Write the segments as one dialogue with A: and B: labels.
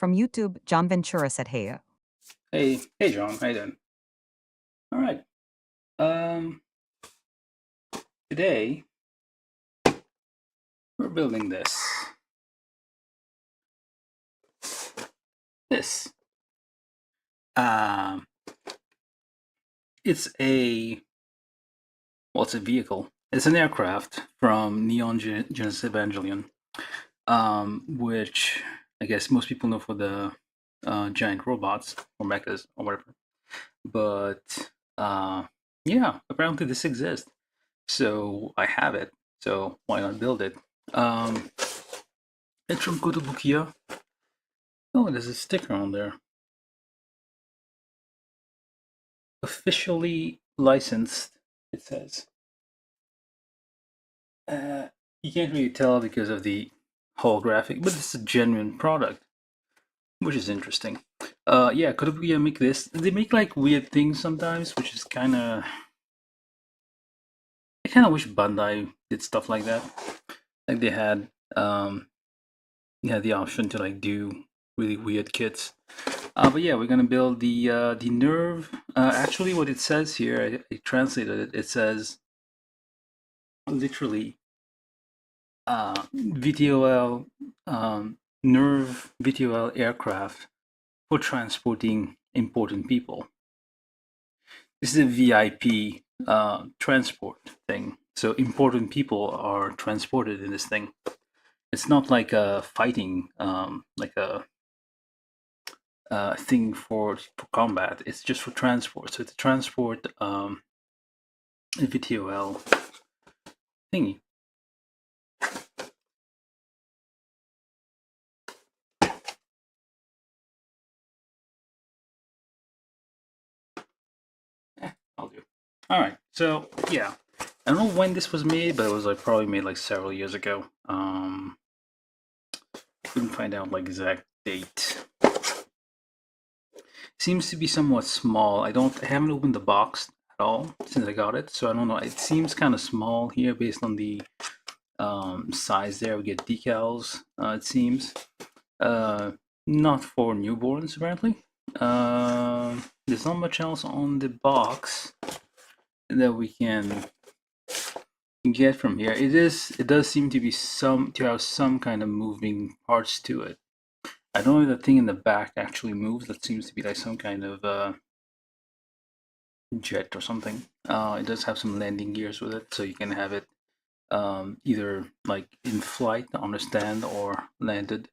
A: From YouTube, John Ventura said hey.
B: Hey, John, how you doing? All right. Today we're building this. This. Um, it's a it's a vehicle. It's an aircraft from Neon Genesis Evangelion, which I guess most people know for the giant robots or mechas or whatever. But yeah, apparently this exists. So I have it. So why not build it? It's from Kotobukiya. Oh, there's a sticker on there. Officially licensed, it says. You can't really tell because of the holographic, but it's a genuine product, which is interesting. Yeah, Kotobukiya make this. They make like weird things sometimes, which is kind of. I kind of wish Bandai did stuff like that. Like they had the option to like do really weird kits. But yeah, we're gonna build the NERV. Actually, what it says here, I translated it. It says literally VTOL NERV VTOL aircraft for transporting important people. This is a VIP transport thing. So important people are transported in this thing. It's not like a fighting, like a thing for combat. It's just for transport. So it's a transport VTOL thingy. I'll do. All right. So yeah, I don't know when this was made, but it was like probably made like several years ago. Couldn't find out like exact date. Seems to be somewhat small. I haven't opened the box at all since I got it, so I don't know. It seems kind of small here based on the size there. We get decals, it seems. Not for newborns, apparently. There's not much else on the box that we can get from here. It does seem to be have some kind of moving parts to it. I don't know if the thing in the back actually moves. That seems to be like some kind of jet or something. It does have some landing gears with it, so you can have it either like in flight on a stand or landed.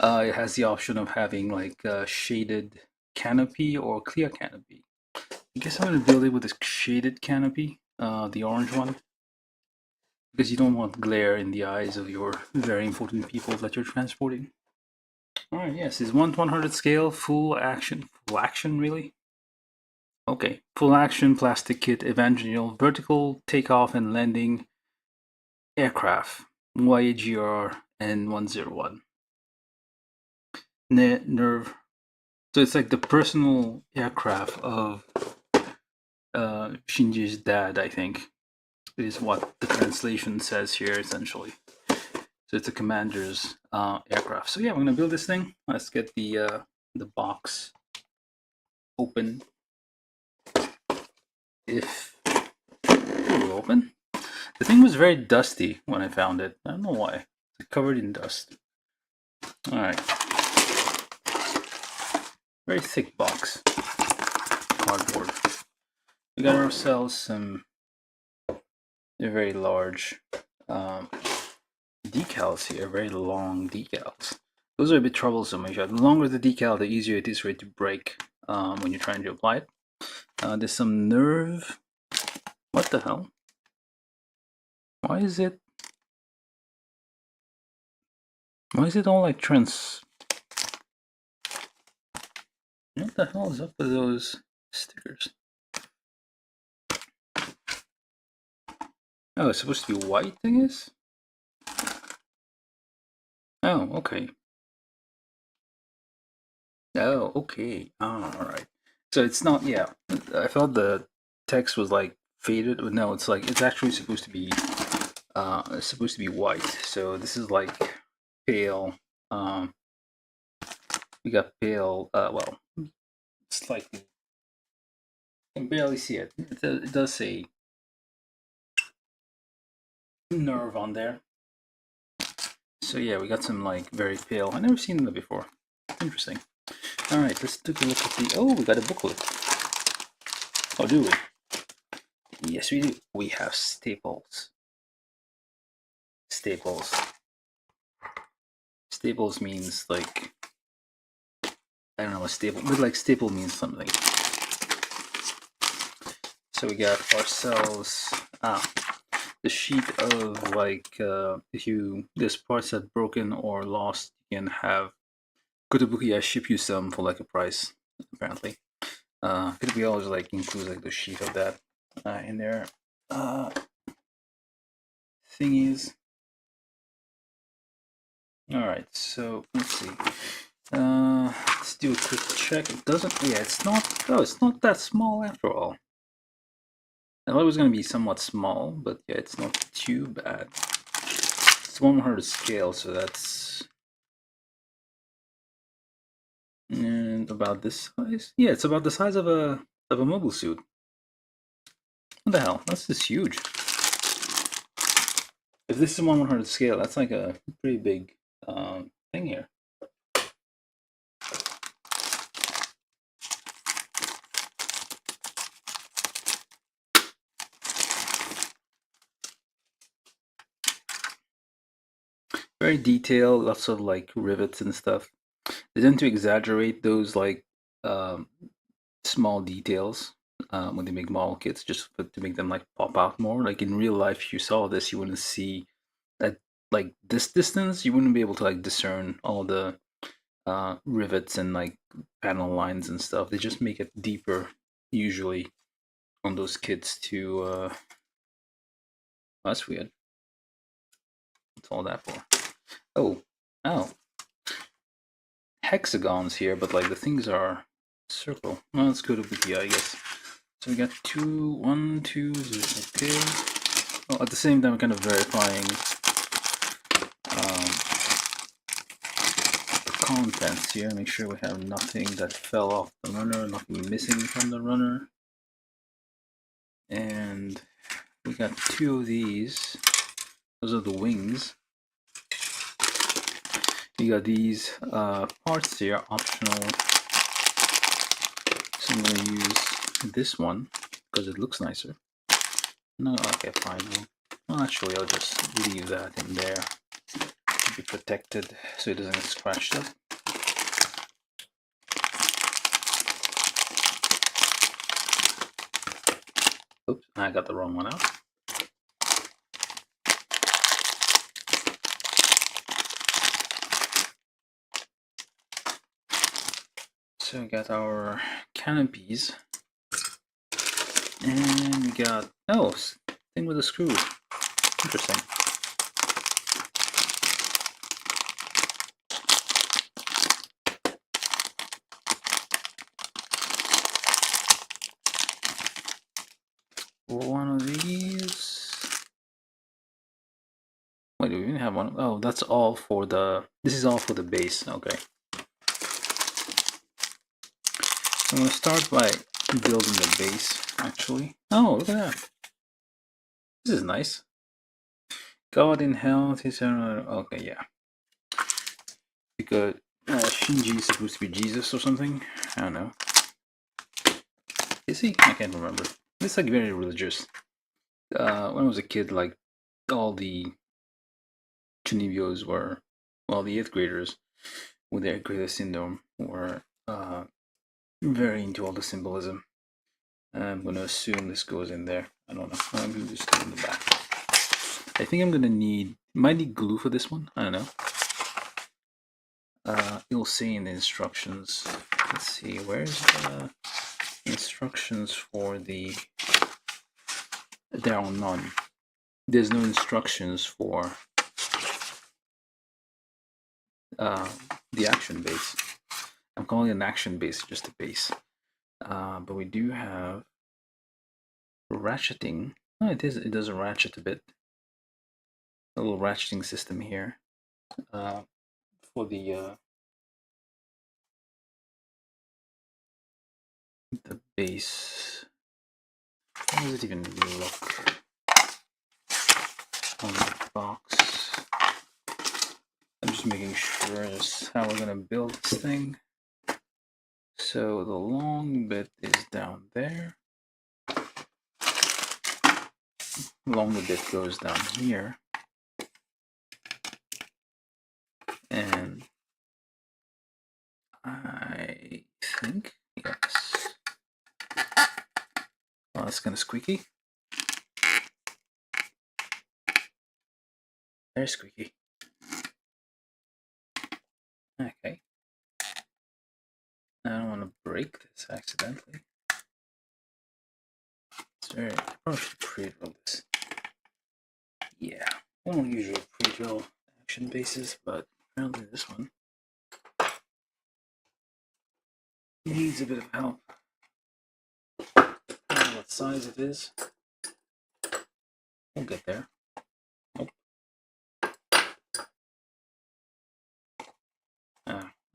B: It has the option of having like a shaded canopy or clear canopy. I guess I'm gonna build it with this shaded canopy, the orange one, because you don't want glare in the eyes of your very important people that you're transporting. All right, yes, it's 1/100 scale, full action really. Okay, full action plastic kit, Evangelion, vertical takeoff and landing aircraft, YAGR-N101. NERV. So it's like the personal aircraft of Shinji's dad, I think, is what the translation says here, essentially. So it's a commander's aircraft. So yeah, we're gonna build this thing. Let's get the box open. If it will open. The thing was very dusty when I found it. I don't know why. It's covered in dust. All right. Very thick box. Cardboard. We got ourselves some very large decals here, very long decals. Those are a bit troublesome. The longer the decal, the easier it is for it to break when you're trying to apply it. There's some NERV. What the hell? Why is it all like What the hell is up with those stickers? Oh, it's supposed to be white, I guess? Oh, okay. Oh, okay. Oh, alright. So it's not, yeah. I thought the text was like faded, but no, it's like, it's actually supposed to be white. So this is like pale we got pale. Well, slightly. You can barely see it. It does say NERV on there. So yeah, we got some like very pale. I've never seen that before. Interesting. All right, let's take a look at the. Oh, we got a booklet. Oh, do we? Yes, we do. We have staples. Staples. Staples means like, I don't know what staple, but like staple means something. So we got ourselves the sheet of like if there's parts that broken or lost, you can have Kotobukiya ship you some for like a price. Apparently, Kotobukiya always like includes like the sheet of that in there. Thing is, all right. So let's see. Let's do a quick check. It doesn't. Yeah, it's not. Oh, it's not that small after all. I thought it was going to be somewhat small, but yeah, it's not too bad. It's 1/100 scale, so that's and about this size. Yeah, it's about the size of a mobile suit. What the hell? That's just huge. If this is 1/100 scale, that's like a pretty big thing here. Very detailed, lots of like rivets and stuff. They tend to exaggerate those like small details when they make model kits, just to make them like pop out more. Like in real life, if you saw this, you wouldn't see at like this distance. You wouldn't be able to like discern all the rivets and like panel lines and stuff. They just make it deeper usually on those kits to. That's weird. What's all that for? Oh, hexagons here, but like the things are circle. Well, let's go to Kotobukiya, I guess. So we got 1, 2, okay. Well, at the same time, we're kind of verifying the contents here. Make sure we have nothing that fell off the runner, nothing missing from the runner. And we got 2 of these. Those are the wings. You got these parts here, optional. So I'm going to use this one because it looks nicer. No, okay, fine. Well, actually, I'll just leave that in there to be protected so it doesn't get scratched up. Oops, I got the wrong one out. So we got our canopies. And we got, oh, thing with a screw. Interesting. One of these. Wait, do we even have one? Oh, that's all for the, this is all for the base. Okay. I'm going to start by building the base, actually. Oh, look at that. This is nice. God in health, okay, yeah. Because Shinji is supposed to be Jesus or something. I don't know. Is he? I can't remember. It's like very religious. When I was a kid, like all the Chunibyos were, well, the 8th graders with their greater syndrome were very into all the symbolism. I'm gonna assume this goes in there. I don't know. I'm gonna just do it in the back. I think I'm gonna might need glue for this one. I don't know. You'll see in the instructions. Let's see, where's the instructions for the. There are none. There's no instructions for the action base. I'm calling it an action base, just a base. But we do have ratcheting. Oh, it does ratchet a bit. A little ratcheting system here for the the base. How does it even look on the box? I'm just making sure that's how we're gonna build this thing. So the long bit is down there. The longer bit goes down here. And I think, yes. Oh, that's kind of squeaky. Very squeaky. Okay. I don't want to break this accidentally. I probably should pre-drill this. Yeah, I don't usually pre-drill action bases, but apparently this one needs a bit of help. I don't know what size it is. We'll get there. Nope.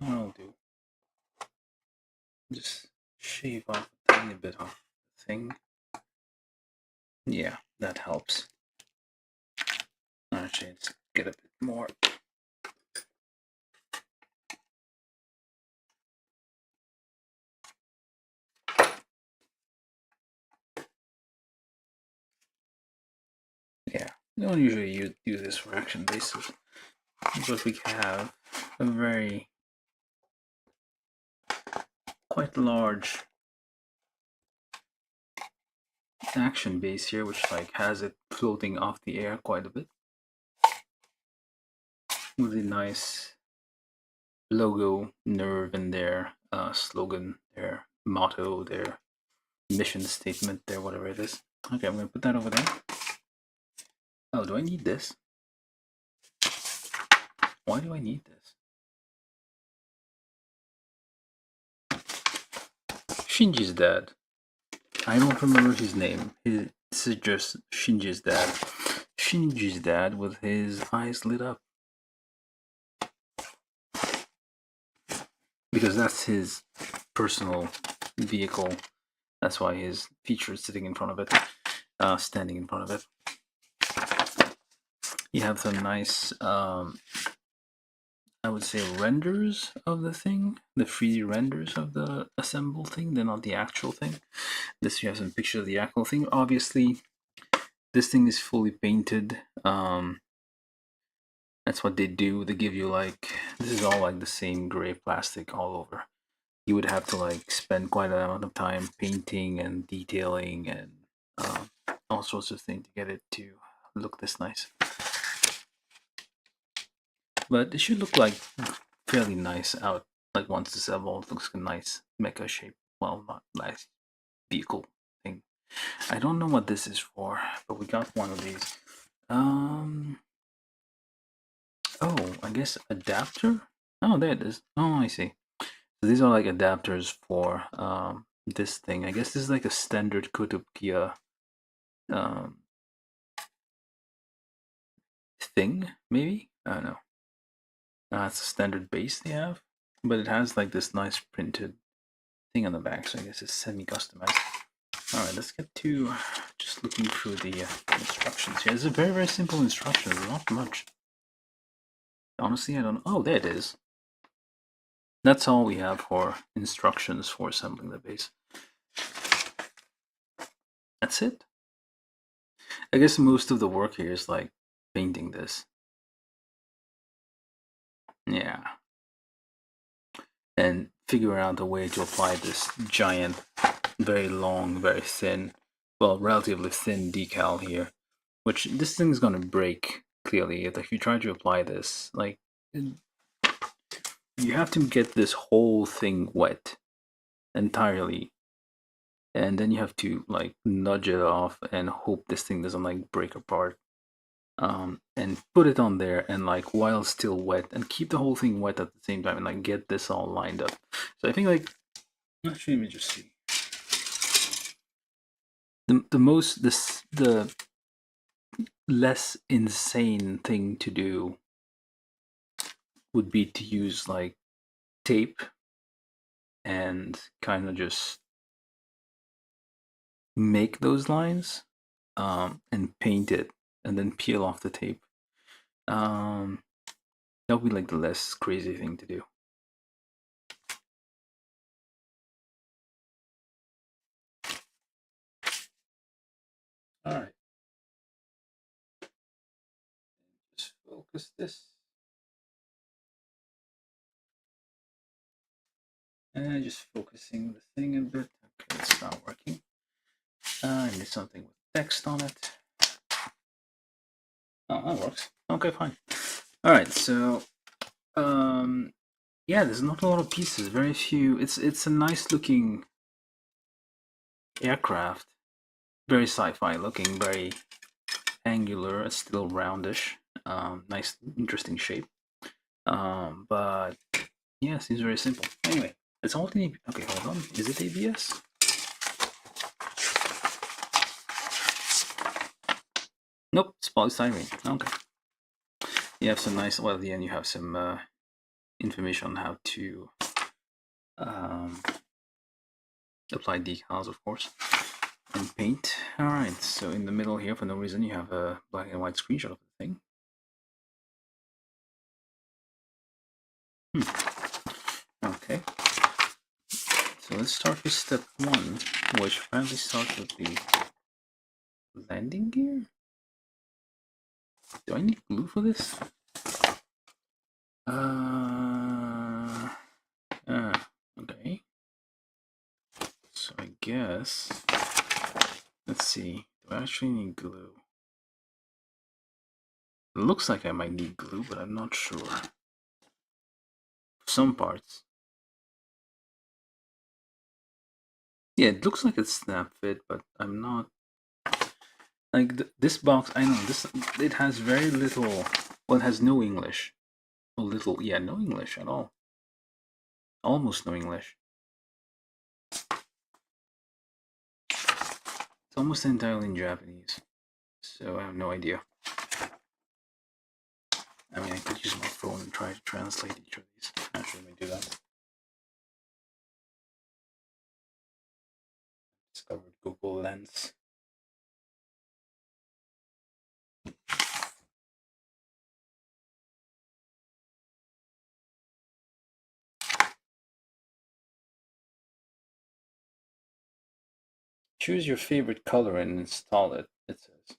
B: I'll do. Just shave off a tiny bit off the thing. Yeah, that helps. Actually, let's get a bit more. Yeah, we don't usually do this for action bases, but we have a very quite large action base here, which like has it floating off the air quite a bit, with a nice logo, NERV in their slogan, their motto, their mission statement, their whatever it is. Okay, I'm gonna put that over there. Oh, do I need this? Why do I need this? Shinji's dad. I don't remember his name. This is just Shinji's dad. Shinji's dad with his eyes lit up. Because that's his personal vehicle. That's why his feature is sitting in front of it, standing in front of it. You have some nice, I would say, renders of the thing, the 3D renders of the assembled thing. They're not the actual thing. This, you have some pictures of the actual thing. Obviously, this thing is fully painted. That's what they do. They give you like, this is all like the same gray plastic all over. You would have to like spend quite an amount of time painting and detailing and all sorts of things to get it to look this nice. But it should look like fairly nice out. Like once assembled, it looks a nice mecha shape. Well, not nice vehicle thing. I don't know what this is for, but we got one of these. Oh, I guess adapter. Oh, there it is. Oh, I see. So these are like adapters for this thing. I guess this is like a standard Kotobukiya thing, maybe? I don't know. It's a standard base they have, but it has like this nice printed thing on the back, so I guess it's semi-customized. Alright, let's get to just looking through the instructions here. It's a very, very simple instruction. There's not much. Honestly, I don't know. Oh, there it is. That's all we have for instructions for assembling the base. That's it. I guess most of the work here is like painting this. Yeah. And figure out a way to apply this giant, very long, very thin, well, relatively thin decal here, which this thing's gonna break clearly if you try to apply this. Like, you have to get this whole thing wet entirely, and then you have to like nudge it off and hope this thing doesn't like break apart. And put it on there and like while still wet, and keep the whole thing wet at the same time, and like get this all lined up. So I think like, actually, let me just see. The less insane thing to do would be to use like tape and kind of just make those lines and paint it and then peel off the tape. That would be like the less crazy thing to do. All right. Just focus this. And just focusing the thing a bit. Okay, it's not working. I need something with text on it. Oh, that works. Okay, fine. All right, so yeah, there's not a lot of pieces. Very few. It's a nice looking aircraft. Very sci-fi looking. Very angular. Still roundish. Nice, interesting shape. But yeah, seems very simple. Anyway, it's all in. Okay, hold on. Is it ABS? Nope, it's polystyrene. Okay. You have some nice. Well, at the end, you have some information on how to apply decals, of course, and paint. All right. So in the middle here, for no reason, you have a black and white screenshot of the thing. Okay. So let's start with step 1, which apparently starts with the landing gear. Do I need glue for this? Okay. So I guess, let's see, do I actually need glue? It looks like I might need glue, but I'm not sure. Some parts. Yeah, it looks like it's snap fit, but I'm not. Like this box, I know this. It has very little. Well, it has no English. A little, yeah, no English at all. Almost no English. It's almost entirely in Japanese, so I have no idea. I mean, I could use my phone and try to translate each of these. Actually, let me do that. Discovered Google Lens. Choose your favorite color and install it, it says.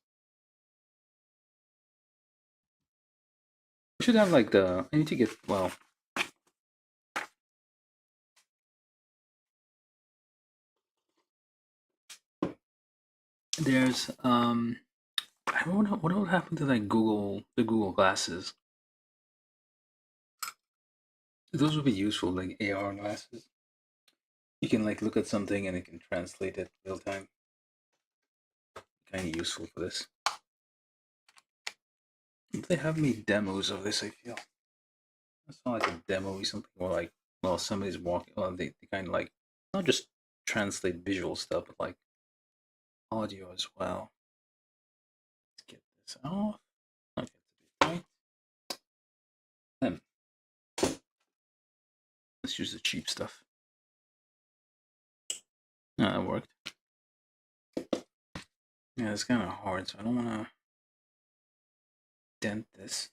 B: We should have like the, I need to get, well, there's, I don't know, what would happen to like the Google glasses? Those would be useful, like AR glasses. You can like look at something and it can translate it real time. Kind of useful for this. They have made demos of this, I feel. It's not like a demo or something, or like, well, somebody's walking, well, they kind of like, not just translate visual stuff, but like audio as well. Let's get this off. Okay, it's a bit tight. Then, let's use the cheap stuff. That worked. Yeah, it's kind of hard, so I don't want to dent this.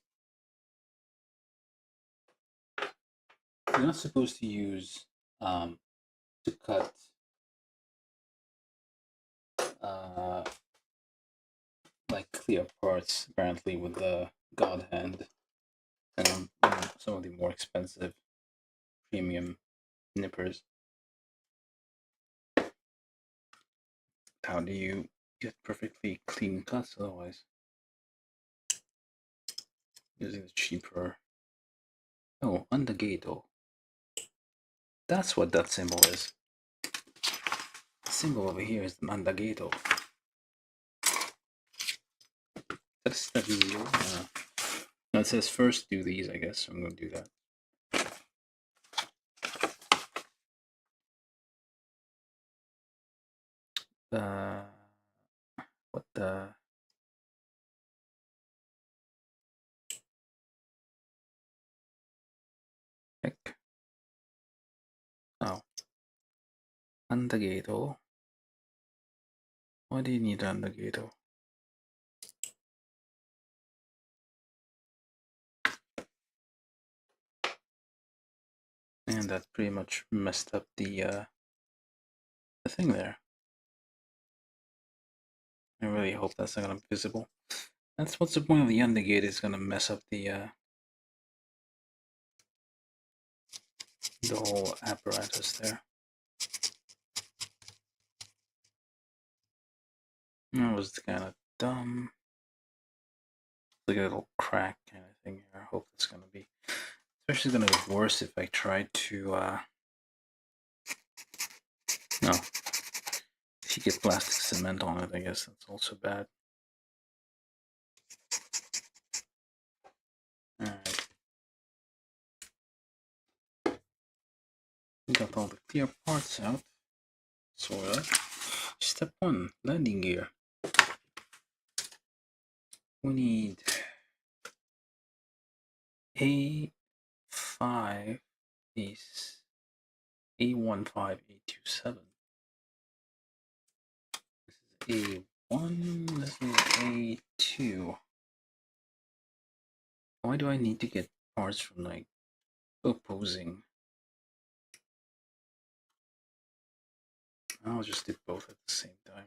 B: You're not supposed to use to cut like clear parts apparently with the God Hand and some of the more expensive premium nippers. How do you get perfectly clean cuts otherwise? Using the cheaper. Oh, Andagato. That's what that symbol is. The symbol over here is the Andagato. That's the real. No, it says first do these, I guess. So I'm going to do that. What the? Heck? Oh. Andagato. Why do you need an navigator? And that pretty much messed up the thing there. I really hope that's not gonna be visible. That's what's the point of the indicator, is gonna mess up the whole apparatus there. That was kind of dumb. Like a little crack kind of thing here. I hope it's gonna be, especially gonna be worse if I try to no. If you get plastic cement on it, I guess that's also bad. Alright. Got all the clear parts out. Sort of. Step 1, landing gear. We need A5 is A15827. This is A1, this is A2. Why do I need to get parts from like opposing? I'll just do both at the same time.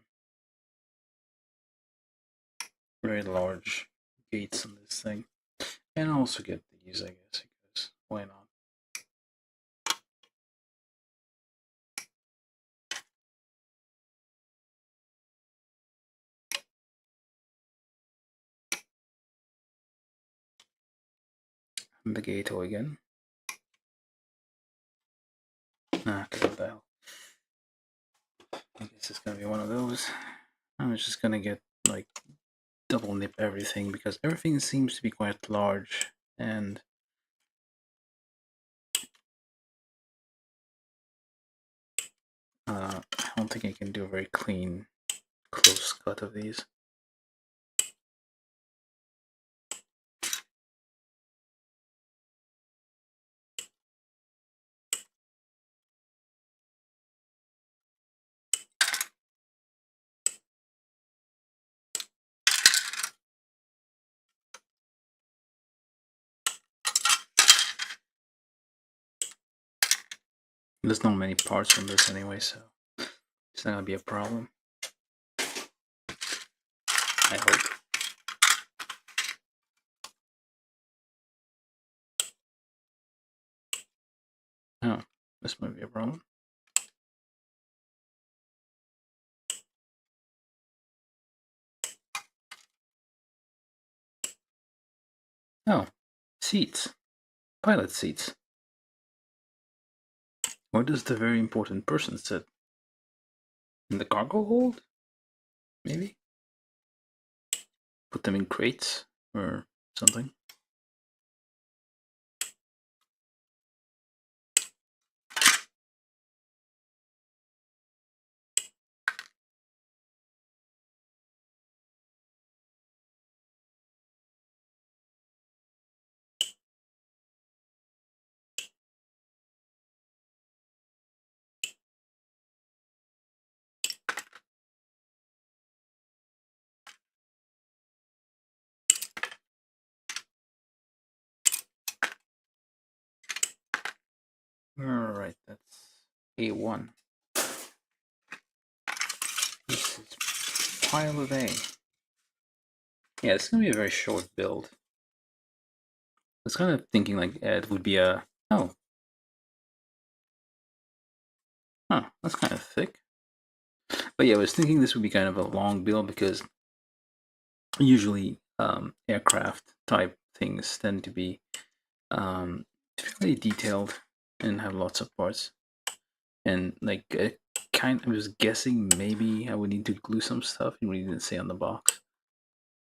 B: Very large gates on this thing. And I'll also get these, I guess, because why not? And the gato again. Okay, what the hell. I guess it's gonna be one of those. I'm just gonna get like double nip everything because everything seems to be quite large, and I don't think I can do a very clean close cut of these. There's not many parts on this anyway, so it's not gonna be a problem. I hope. Oh, this might be a problem. Oh, seats. Pilot seats. Where does the very important person sit? In the cargo hold? Maybe? Put them in crates or something? Alright, that's A1. This is pilot A. Yeah, it's gonna be a very short build. I was kind of thinking like it would be a... Oh. Huh, that's kind of thick. But yeah, I was thinking this would be kind of a long build because usually aircraft type things tend to be fairly detailed and have lots of parts. And like I was guessing maybe I would need to glue some stuff. It really didn't say on the box.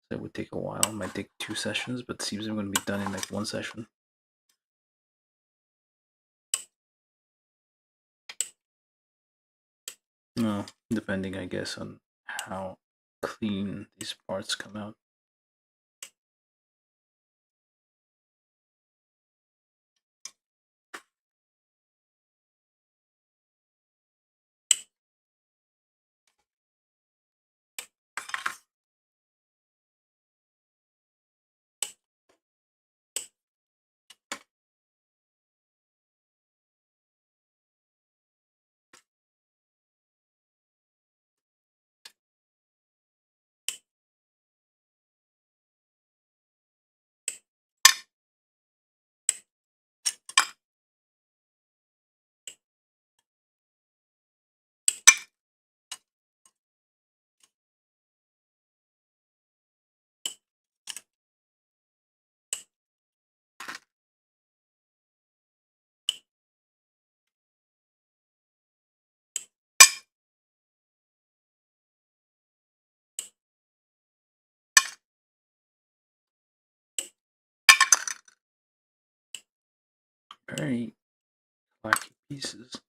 B: So it would take a while. It might take 2 sessions, but it seems I'm going to be done in like 1 session. No, depending, I guess, on how clean these parts come out. very wacky pieces.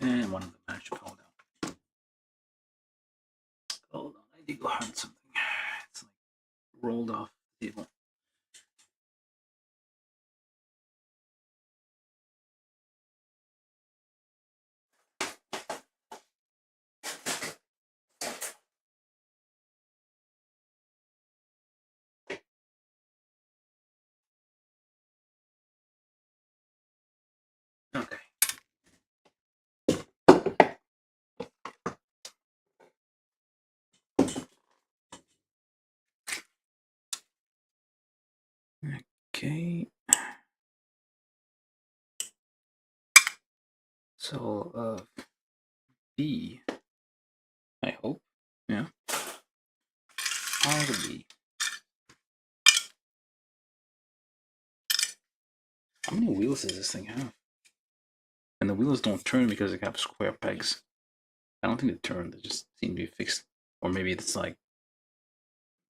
B: And one of them actually fell down. Hold on, I need to go hunt something. It's like rolled off the table. Okay. Okay. So, B, I hope. Yeah. R-B. How many wheels does this thing have? And the wheels don't turn because they have square pegs. I don't think they turn, they just seem to be fixed. Or maybe it's like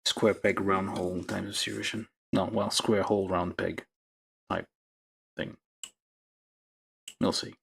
B: square peg, round hole type of situation. No, well, square hole, round peg type thing. We'll see.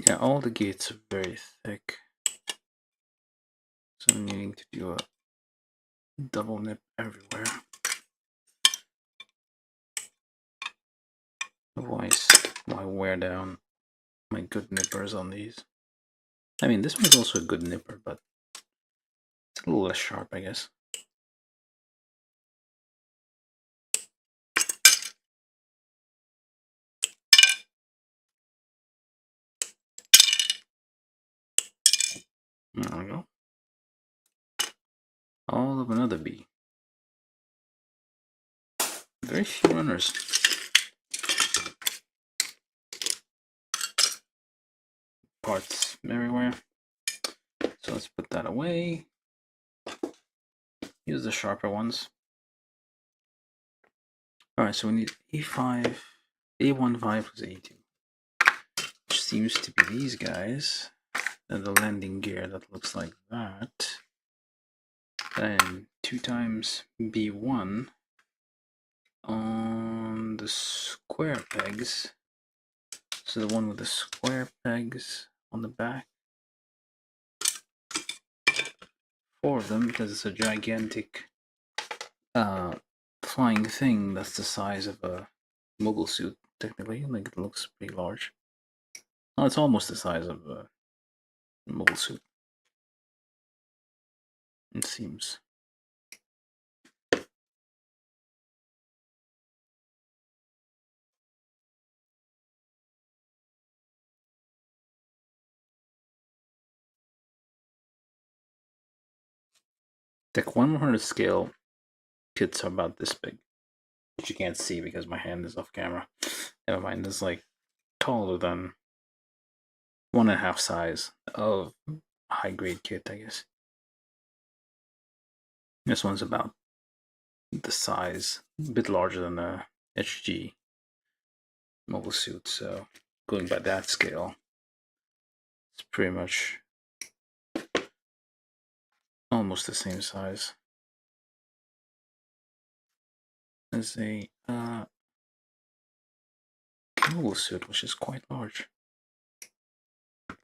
B: Yeah, all the gates are very thick. So I'm needing to do a double nip everywhere. Otherwise, I wear down my good nippers on these. I mean, this one's also a good nipper, but it's a little less sharp, I guess. There we go. All of another B. Very few runners. Parts everywhere. So let's put that away. Use the sharper ones. Alright, so we need A5, A15 plus A2. Which seems to be these guys. And the landing gear that looks like that. Then 2 times B1 on the square pegs. So the one with the square pegs on the back. 4 of them because it's a gigantic flying thing that's the size of a mobile suit, technically. Like, it looks pretty large. Oh, it's almost the size of a mobile suit. It seems. Tech 100 scale kits are about this big, which you can't see because my hand is off camera. Never mind, it's like taller than 1.5 size of high grade kit, I guess. This one's about the size, a bit larger than the HG mobile suit, so going by that scale, it's pretty much almost the same size as a mobile suit, which is quite large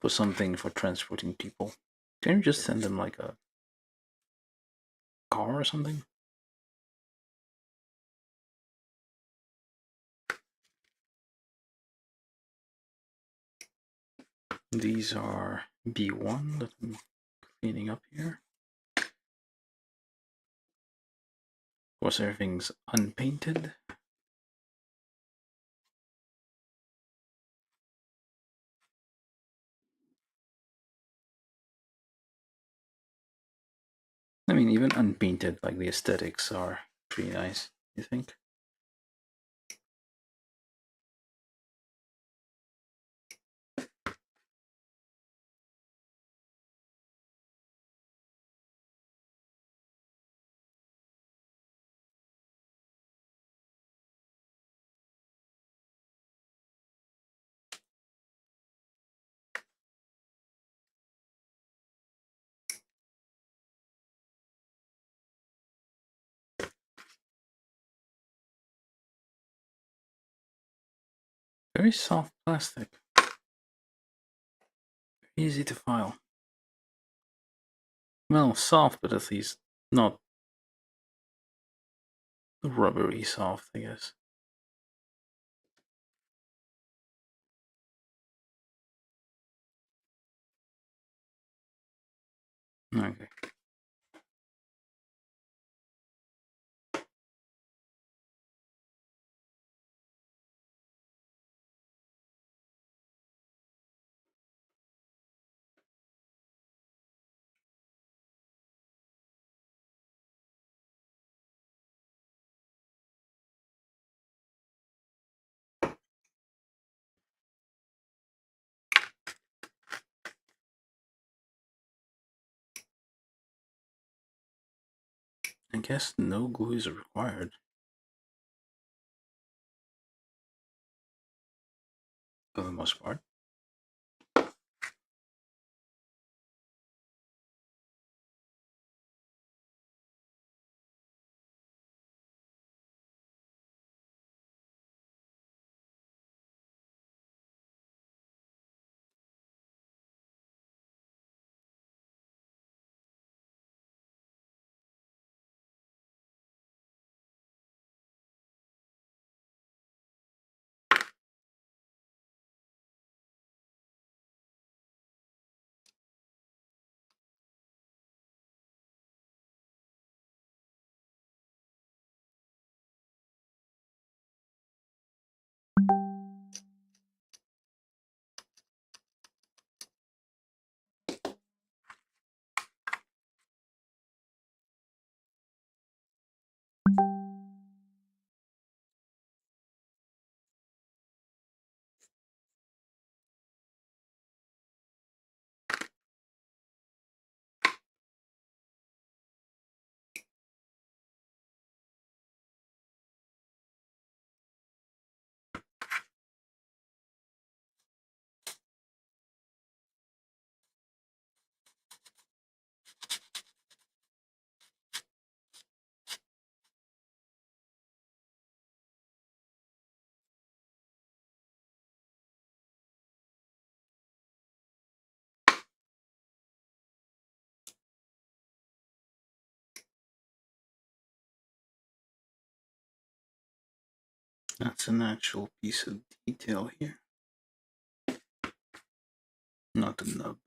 B: for something for transporting people. Can you just send them like a car or something? These are B1 that I'm cleaning up here. Of course, everything's unpainted. I mean, even unpainted, like the aesthetics are pretty nice, you think? Very soft plastic. Easy to file. Well, soft, but at least not rubbery soft, I guess. Okay. I guess no glue is required. For the most part. That's an actual piece of detail here. Not the nub.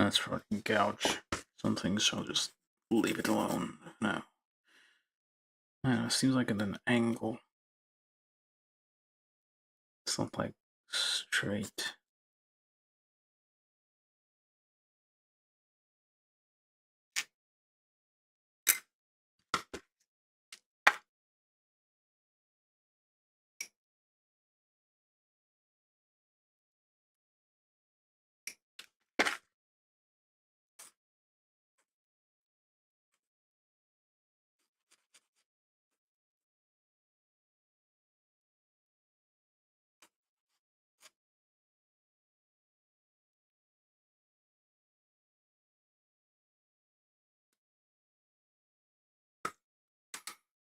B: That's for gouge something, so I'll just leave it alone now. It seems like at an angle. It's not like straight.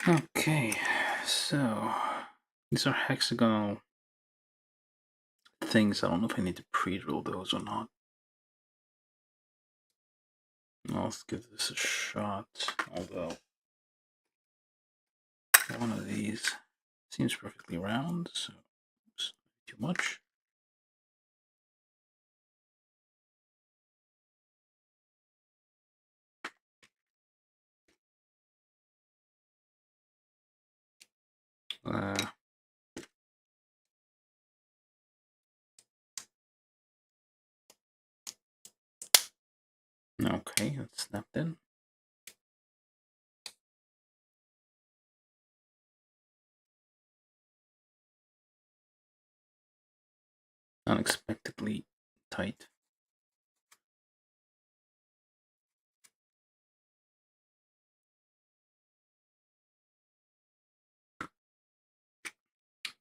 B: Okay, so these are hexagonal things. I don't know if I need to pre-drill those or not. Let's give this a shot, although one of these seems perfectly round, so it's not too much. Okay, that's snapped in. Unexpectedly tight.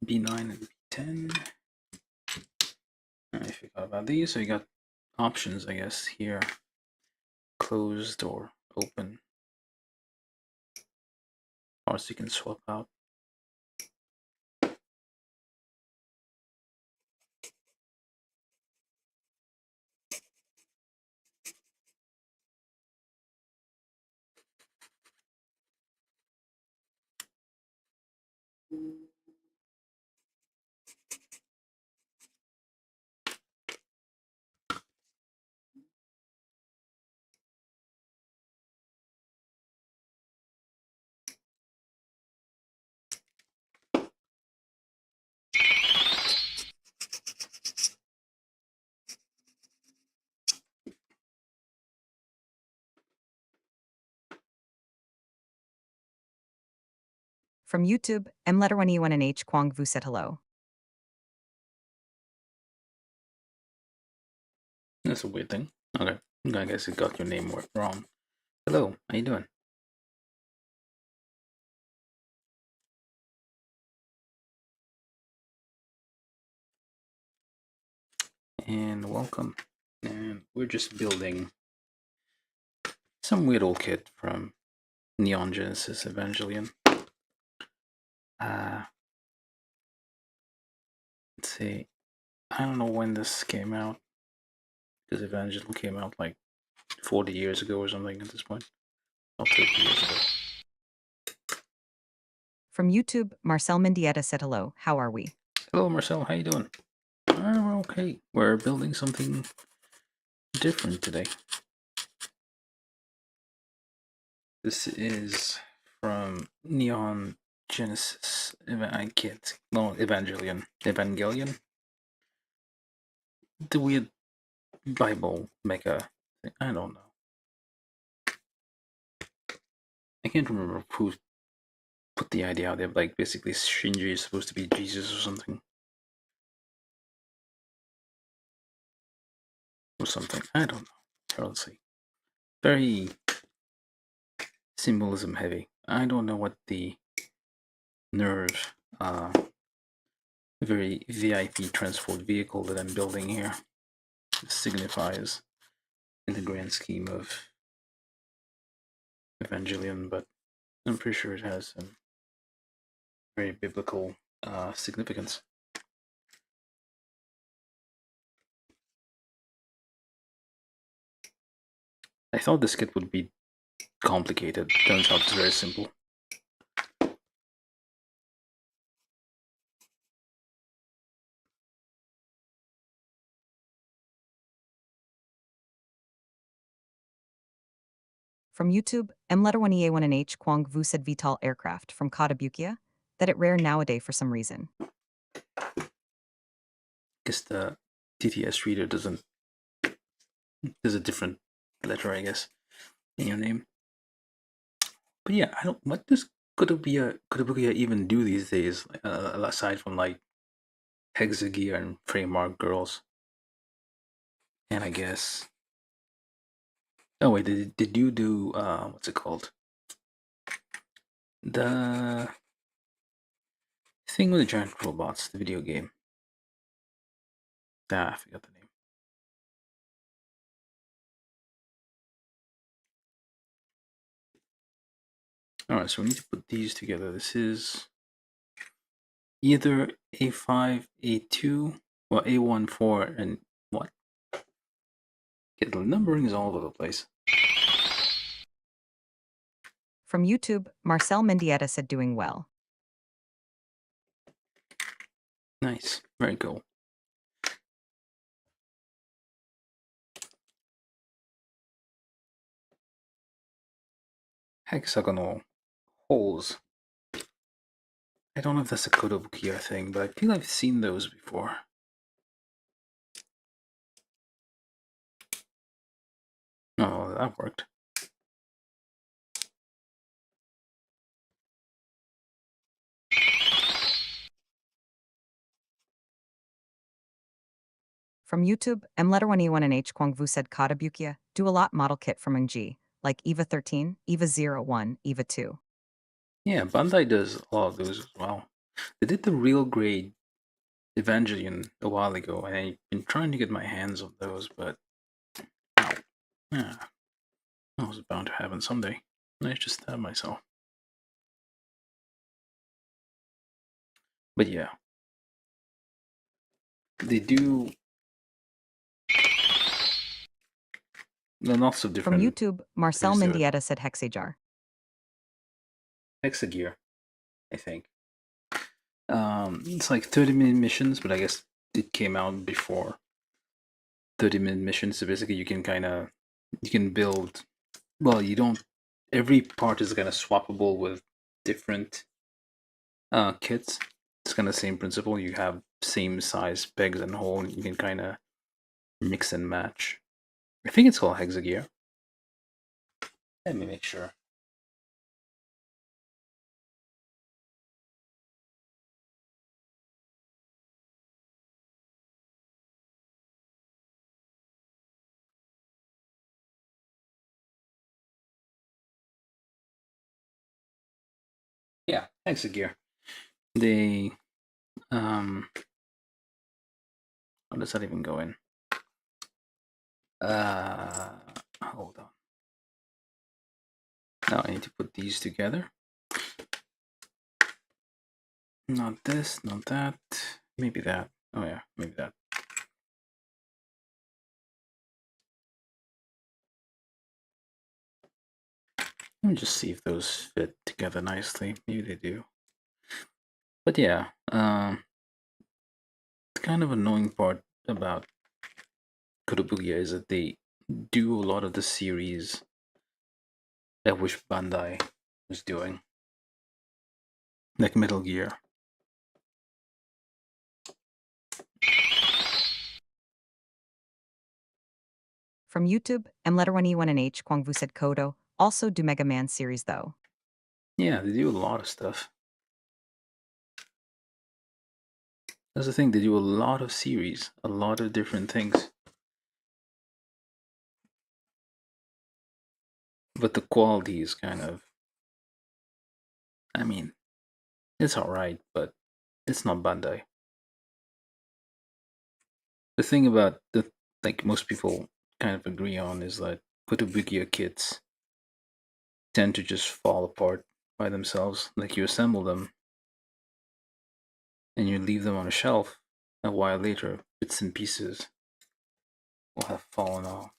B: B9 and B10. I forgot about these, so you got options, I guess, here. Closed or open. Parts you can swap out.
A: From YouTube, M-letter-1E1NH Kwang Vu said hello.
B: That's a weird thing. Okay, I guess it got your name wrong. Hello, how you doing? And welcome. And we're just building some weird old kit from Neon Genesis Evangelion. Let's see. I don't know when this came out, because Evangelion came out like 40 years ago or something at this point. Or 30 years ago.
A: From YouTube, Marcel Mendieta said hello. How are we?
B: Hello, Marcel. How you doing? We're okay. We're building something different today. This is from Neon Genesis. Evangelion. Evangelion? The weird Bible mecha thing. I don't know. I can't remember who put the idea out there, but like basically Shinji is supposed to be Jesus or something. Or something. I don't know. Here, let's see. Very symbolism heavy. I don't know what the NERV, very VIP transport vehicle that I'm building here signifies in the grand scheme of Evangelion, but I'm pretty sure it has some very biblical significance. I thought this kit would be complicated. Turns out it's very simple.
A: From YouTube, M-1A1NH Kwang Vu said VTOL aircraft from Kotobukiya that it rare nowadays for some reason.
B: Guess the TTS reader doesn't. There's a different letter, I guess, in your name. But yeah, I don't. What does Kotobukiya even do these days? Aside from like Hexagear and Framework Girls, and I guess. Oh wait, did you do what's it called? The thing with the giant robots, the video game. Ah, I forgot the name. Alright, so we need to put these together. This is either A5, A2, well, A14, and what? Get the numbering is all over the place.
A: From YouTube, Marcel Mendieta said doing well.
B: Nice, very cool. Hexagonal holes. I don't know if that's a Kotobukiya thing, but I feel I've seen those before. Oh, that worked.
A: From YouTube, M-1A1NH Kwang Vu said Kotobukiya do a lot model kit from NG, like EVA 13, EVA 01, EVA 2.
B: Yeah, Bandai does a lot of those as well. They did the real grade Evangelion a while ago, and I've been trying to get my hands on those, but yeah, I was bound to happen someday. I just stabbed myself. But yeah, they do lots of
A: From
B: different
A: YouTube, Marcel
B: ways to do it.
A: Mendieta said Hexajar.
B: Hexagear, I think. It's like 30-minute missions, but I guess it came out before 30-minute missions. So basically, you can build. Well, you don't. Every part is kind of swappable with different kits. It's kind of same principle. You have same size pegs and hole. And you can kind of mix and match. I think it's called Hexagear. Let me make sure. Yeah, Hexagear. They how does that even go in? Hold on. Now I need to put these together. Not this, not that. Maybe that. Oh yeah, maybe that. Let me just see if those fit together nicely. Maybe they do. But yeah, the kind of annoying part about Kotobukiya is that they do a lot of the series that wish Bandai was doing, like Metal Gear.
A: From YouTube, M-1A1NH Kwang Vu said Kodo also do Mega Man series though.
B: Yeah, they do a lot of stuff. That's the thing, they do a lot of series, a lot of different things. But the quality is kind of, I mean, it's alright, but it's not Bandai. The thing about the, like most people kind of agree on is that Kotobukiya kits tend to just fall apart by themselves. Like you assemble them and you leave them on a shelf. A while later, bits and pieces will have fallen off.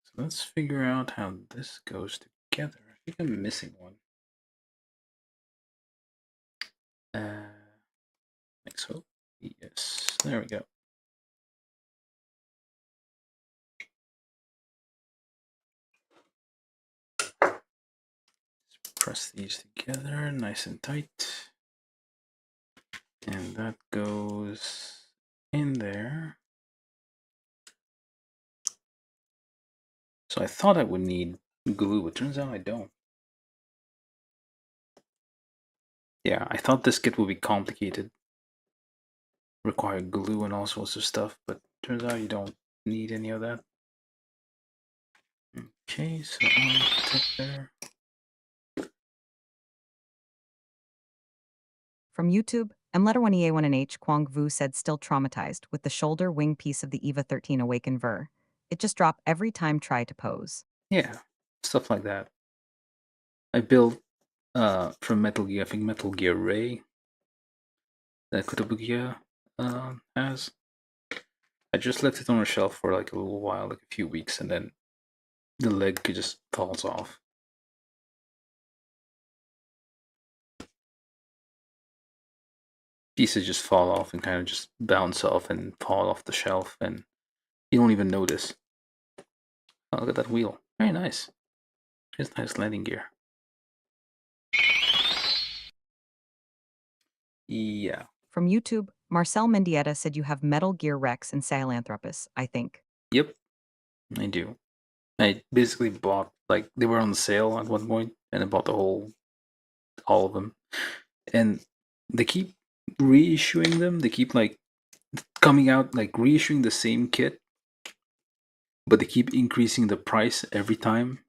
B: So let's figure out how this goes together. I think I'm missing one. Like so. Yes, there we go. press these together nice and tight. And that goes in there. So I thought I would need glue, but turns out I don't. Yeah, I thought this kit would be complicated, require glue and all sorts of stuff, but turns out you don't need any of that. Okay, so on the tip there.
A: From YouTube, M1A1NH Kwong Vu said still traumatized with the shoulder wing piece of the EVA 13 Awaken Ver. It just dropped every time try to pose.
B: Yeah, stuff like that. I built from Metal Gear, I think Metal Gear Ray that Kotobukiya has. I just left it on a shelf for like a little while, like a few weeks, and then the leg just falls off. Pieces just fall off and kind of just bounce off and fall off the shelf, and you don't even notice. Oh, look at that wheel. Very nice. It's nice landing gear. Yeah.
A: From YouTube, Marcel Mendieta said you have Metal Gear Rex and Sahelanthropus, I think.
B: Yep, I do. I basically bought, like, they were on sale at one point, and I bought all of them. And they keep reissuing them. They keep, like, coming out, like, reissuing the same kit, but they keep increasing the price every time.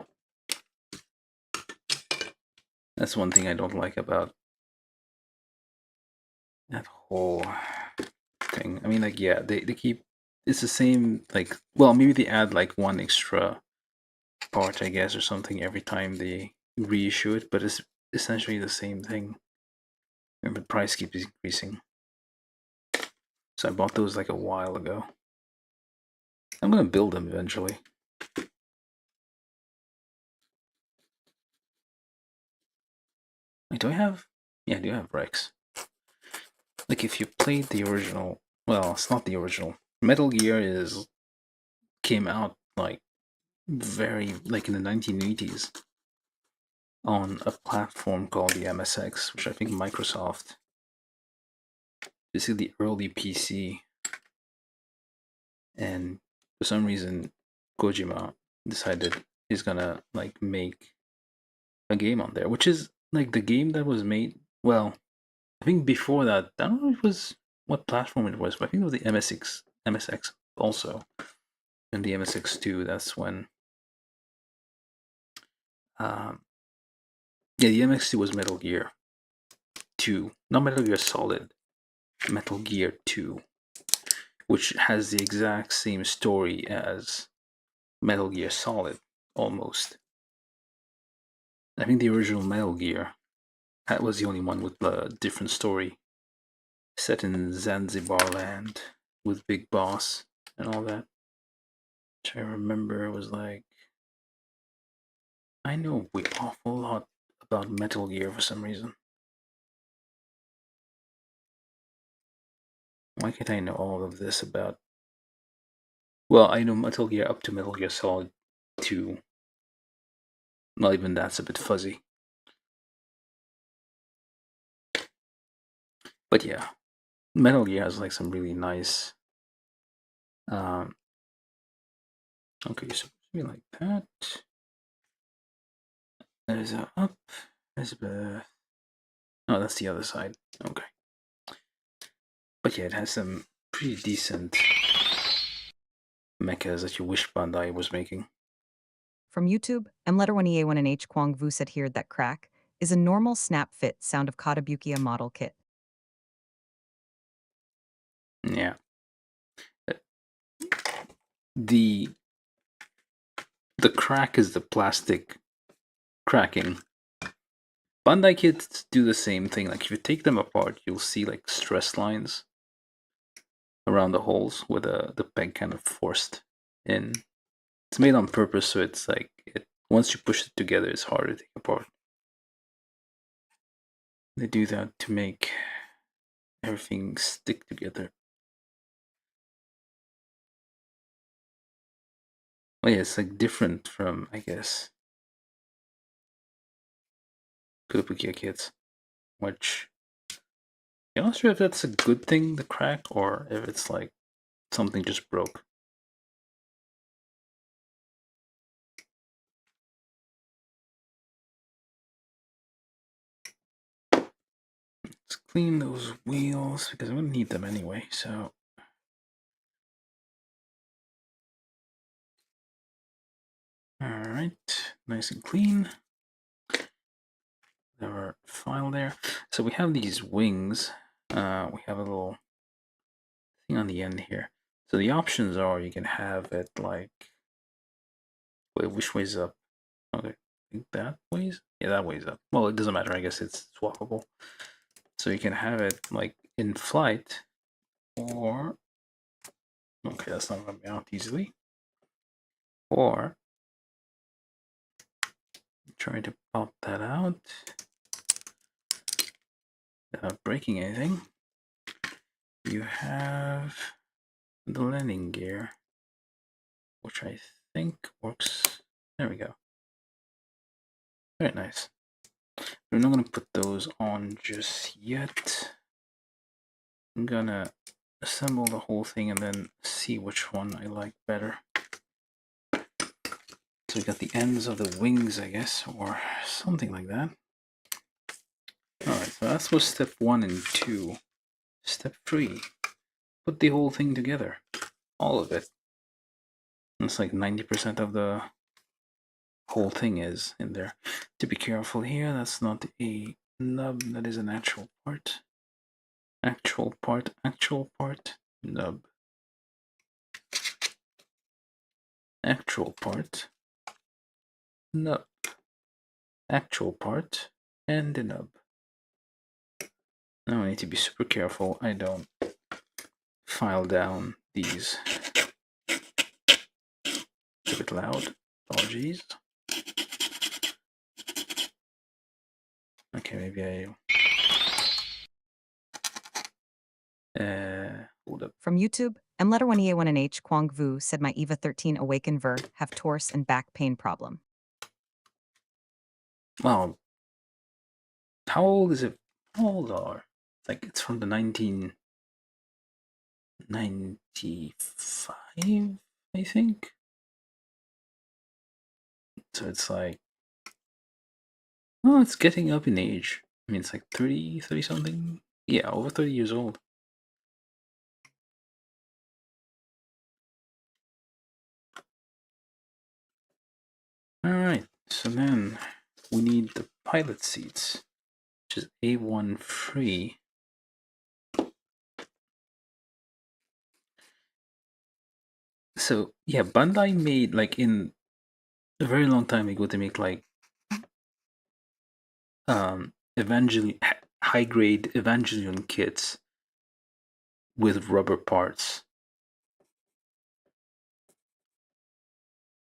B: That's one thing I don't like about that whole thing. I mean, like, yeah, they keep, it's the same, like, well, maybe they add, like, one extra part, I guess, or something every time they reissue it, but it's essentially the same thing. And the price keeps increasing. So I bought those like a while ago. I'm gonna build them eventually. Wait, do I have? Yeah, I do have Rex. Like if you played the original, well, it's not the original. Metal Gear is came out like very like in the 1980s on a platform called the MSX, which I think Microsoft. This is the early PC, and for some reason, Kojima decided he's gonna like make a game on there, which is like the game that was made. Well, I think before that, I don't know if it was what platform it was, but I think it was the MSX also, and the MSX2. That's when, um, yeah, the MSX2 was Metal Gear 2, not Metal Gear Solid, Metal Gear 2, which has the exact same story as Metal Gear Solid, almost. I think the original Metal Gear that was the only one with a different story, set in Zanzibar land with Big Boss and all that. Which I remember was like, I know an awful lot about Metal Gear for some reason. Why can't I know all of this about? Well, I know Metal Gear up to Metal Gear Solid 2. Not even that's a bit fuzzy. But yeah, Metal Gear has like some really nice. Um, okay, so something like that. There's a up. There's a. Oh, that's the other side. Okay. But yeah, it has some pretty decent mechas that you wish Bandai was making.
A: From YouTube, M1A1NH Kwong Vu said here that crack is a normal snap fit sound of Kotobukiya model kit.
B: Yeah. The crack is the plastic cracking. Bandai kits do the same thing. Like if you take them apart, you'll see like stress lines around the holes where the peg kind of forced in. It's made on purpose, so it's like once you push it together, it's hard to take apart. They do that to make everything stick together. Oh yeah, it's like different from, I guess. Kotobukiya kits, which I'm not sure if that's a good thing, the crack, or if it's like something just broke. Let's clean those wheels because I'm gonna need them anyway, so. Alright, nice and clean. Our file there. So we have these wings. We have a little thing on the end here. So the options are you can have it like, wait, which way's up? Okay, I think that way's, yeah, that way's up. Well, it doesn't matter. I guess it's swappable. So you can have it like in flight, or okay, that's not gonna be out easily. Or try to pop that out without breaking anything. You have the landing gear, which I think works. There we go. Very nice. We're not gonna put those on just yet. I'm gonna assemble the whole thing and then see which one I like better. So we got the ends of the wings, I guess, or something like that. Alright, so that's was step 1 and 2. Step 3, put the whole thing together. All of it. It's like 90% of the whole thing is in there. To be careful here, that's not a nub, that is an actual part. Actual part, nub. Actual part, nub. Actual part, and the nub. Now I need to be super careful I don't file down these. It's a bit loud. Apologies. Okay, maybe I. Hold up.
A: From YouTube, M1A1NH Kwong Vu said my EVA 13 Awaken Ver have torse and back pain problem.
B: Well, how old is it? How old are? Like it's from the 1995, I think. So it's like, oh, it's getting up in age. I mean, it's like 30 something. Yeah, over 30 years old. Alright, so then we need the pilot seats, which is A1 free. So yeah, Bandai made like in a very long time ago they make like Evangelion high grade Evangelion kits with rubber parts.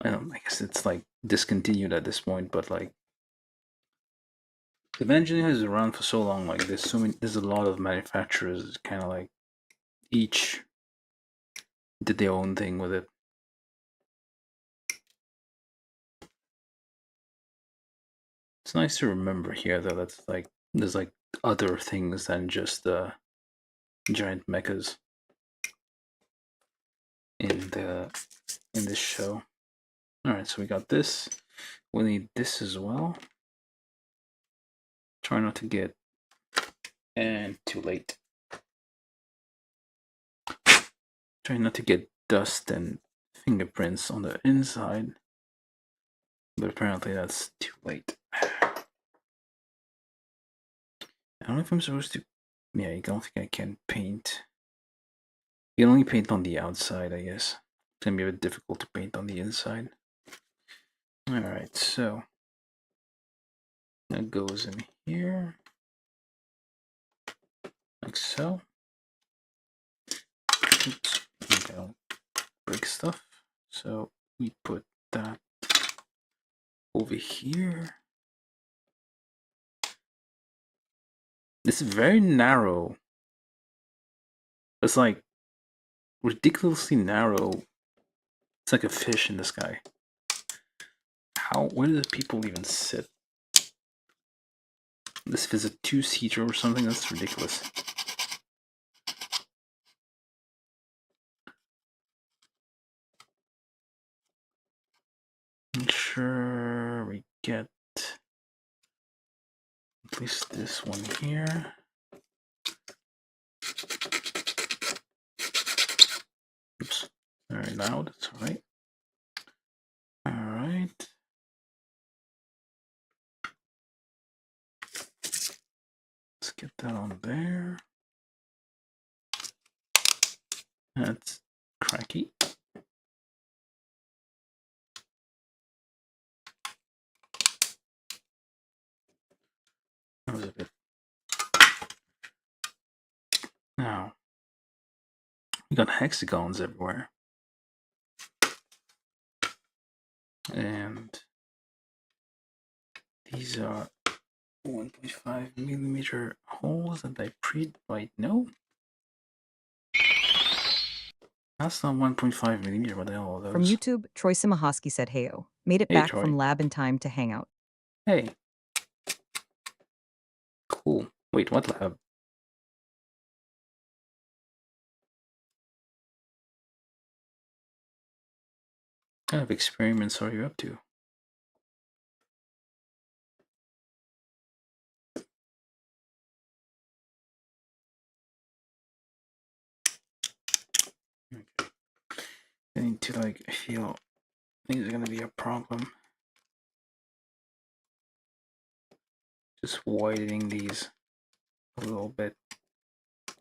B: I guess it's like discontinued at this point, but like Evangelion is around for so long. Like there's a lot of manufacturers kind of like each did their own thing with it. It's nice to remember here though that's like there's like other things than just the giant mechas in this show. Alright, so we got this. We need this as well. Try not to get and too late. Try not to get dust and fingerprints on the inside. But apparently that's too late. I don't know if I'm supposed to. Yeah, I don't think I can paint. You can only paint on the outside, I guess. It's gonna be a bit difficult to paint on the inside. Alright, so that goes in here. Like so. Oops. Okay, I'll break stuff. So we put that over here. It's very narrow. It's like ridiculously narrow. It's like a fish in the sky. Where do the people even sit? This is a two-seater or something. That's ridiculous. I'm sure we get at least this one here. Oops. Very loud. That's all right. All right. Let's get that on there. That's cracky. That was a bit. Now, we got hexagons everywhere. And these are 1.5 millimeter holes that I right now. That's not 1.5 millimeter. What the hell are those?
A: From YouTube, Troy Simahoski said, "Heyo, made it
B: Hey,
A: back
B: Troy.
A: from lab in time to hang out."
B: Hey. Cool. Wait, what lab? What kind of experiments are you up to? Okay. I need to like feel things are gonna be a problem. Just widening these a little bit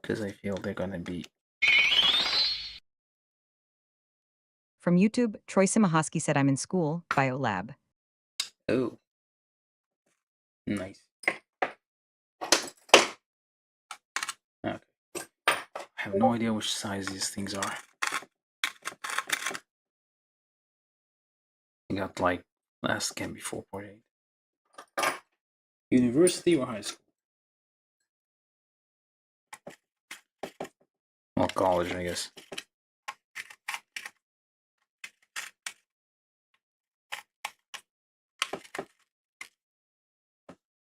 B: because I feel they're gonna be.
A: From YouTube, Troy Simahoski said, "I'm in school, bio lab."
B: Oh, nice. Okay. I have no idea which size these things are. I got like last can be 4.8. University or high school? Well, college, I guess.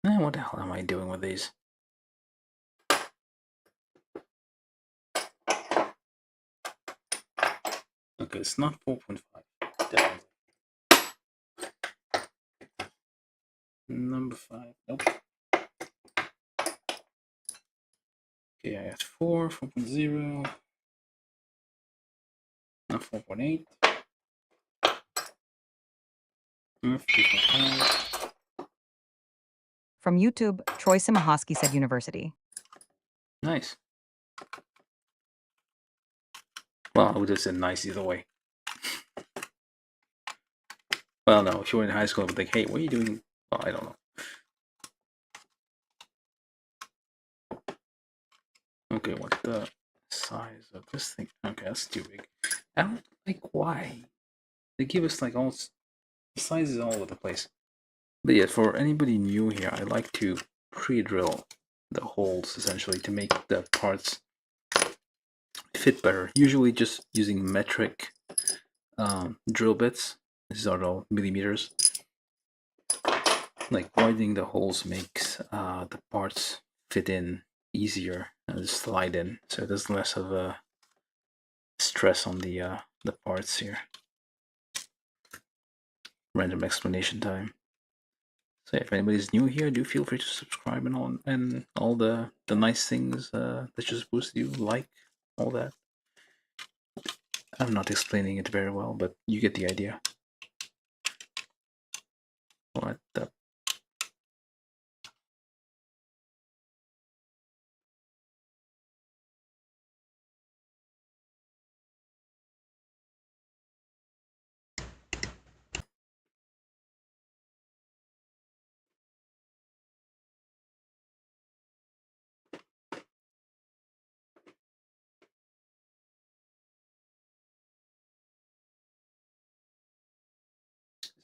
B: What the hell am I doing with these? Okay, it's not 4.5. Definitely. Number 5. Nope. Okay, I got 4, 4.0. Not 4.8. 3.5.
A: From YouTube, Troy Simahoski said, "University."
B: Nice. Well, I would have said nice either way. Well, no, if you were in high school, I would think, hey, what are you doing? Well, I don't know. Okay, what the size of this thing? Okay, that's too big. I don't like why. They give us like all the sizes all over the place. But yeah, for anybody new here, I like to pre-drill the holes essentially to make the parts fit better. Usually just using metric drill bits. These are all millimeters. Like widening the holes makes the parts fit in easier and slide in, so there's less of a stress on the parts here. Random explanation time. So if anybody's new here, do feel free to subscribe and all the nice things that you're supposed to do, like all that. I'm not explaining it very well, but you get the idea. What the?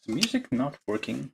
B: Is music not working?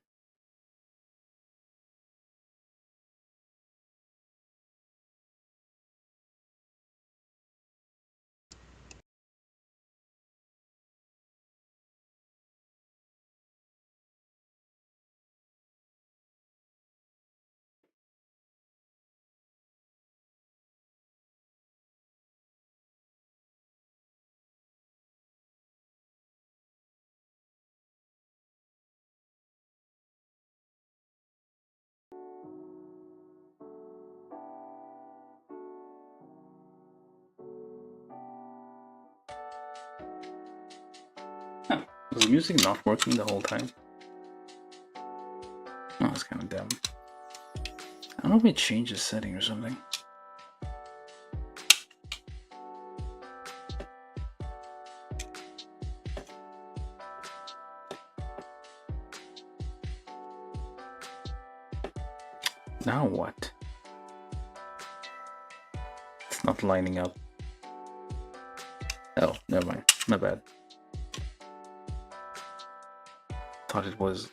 B: Was the music not working the whole time? Oh, that's kind of dumb. I don't know if it changed the setting or something. Now what? It's not lining up. Oh, never mind. My bad. Thought it was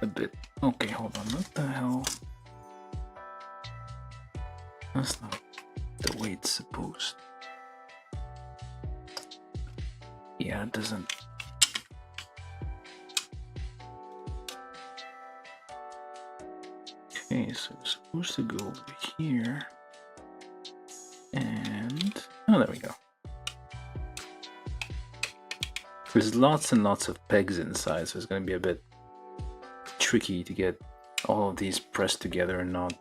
B: a bit. Okay, hold on. What the hell? That's not the way it's supposed. Yeah, it doesn't. Okay, so it's supposed to go over here. And oh, there we go. There's lots and lots of pegs inside, so it's going to be a bit tricky to get all of these pressed together and not.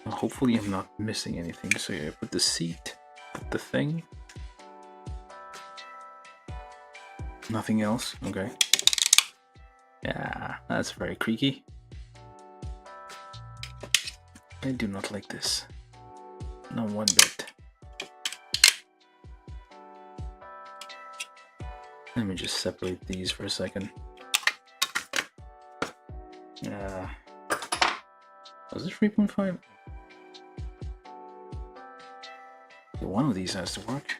B: Well, hopefully I'm not missing anything. So you put the seat, put the thing. Nothing else. Okay. Yeah, that's very creaky. I do not like this. Not one bit. Let me just separate these for a second. Was it 3.5? One of these has to work.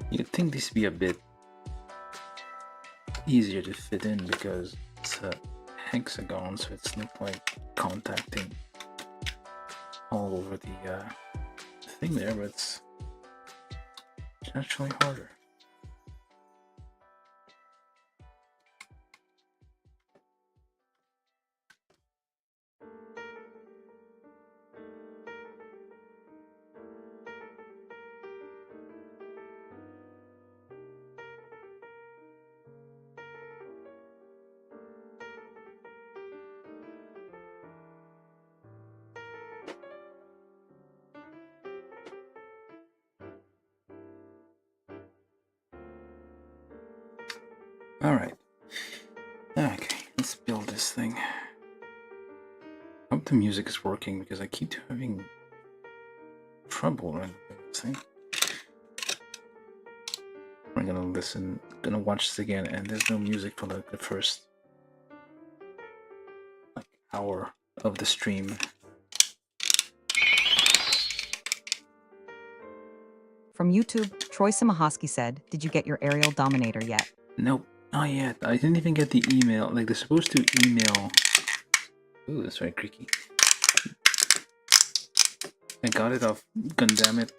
B: You'd think this would be a bit easier to fit in because it's a hexagon, so it's not like contacting all over the thing there, but it's actually harder. Alright. Okay, let's build this thing. I hope the music is working because I keep having trouble running this thing. We're gonna watch this again, and there's no music for like the first hour of the stream.
A: From YouTube, Troy Simahoski said, "Did you get your aerial dominator yet?"
B: Nope, not yet. I didn't even get the email. Like, they're supposed to email. Ooh, that's very creaky. I got it off Gundam,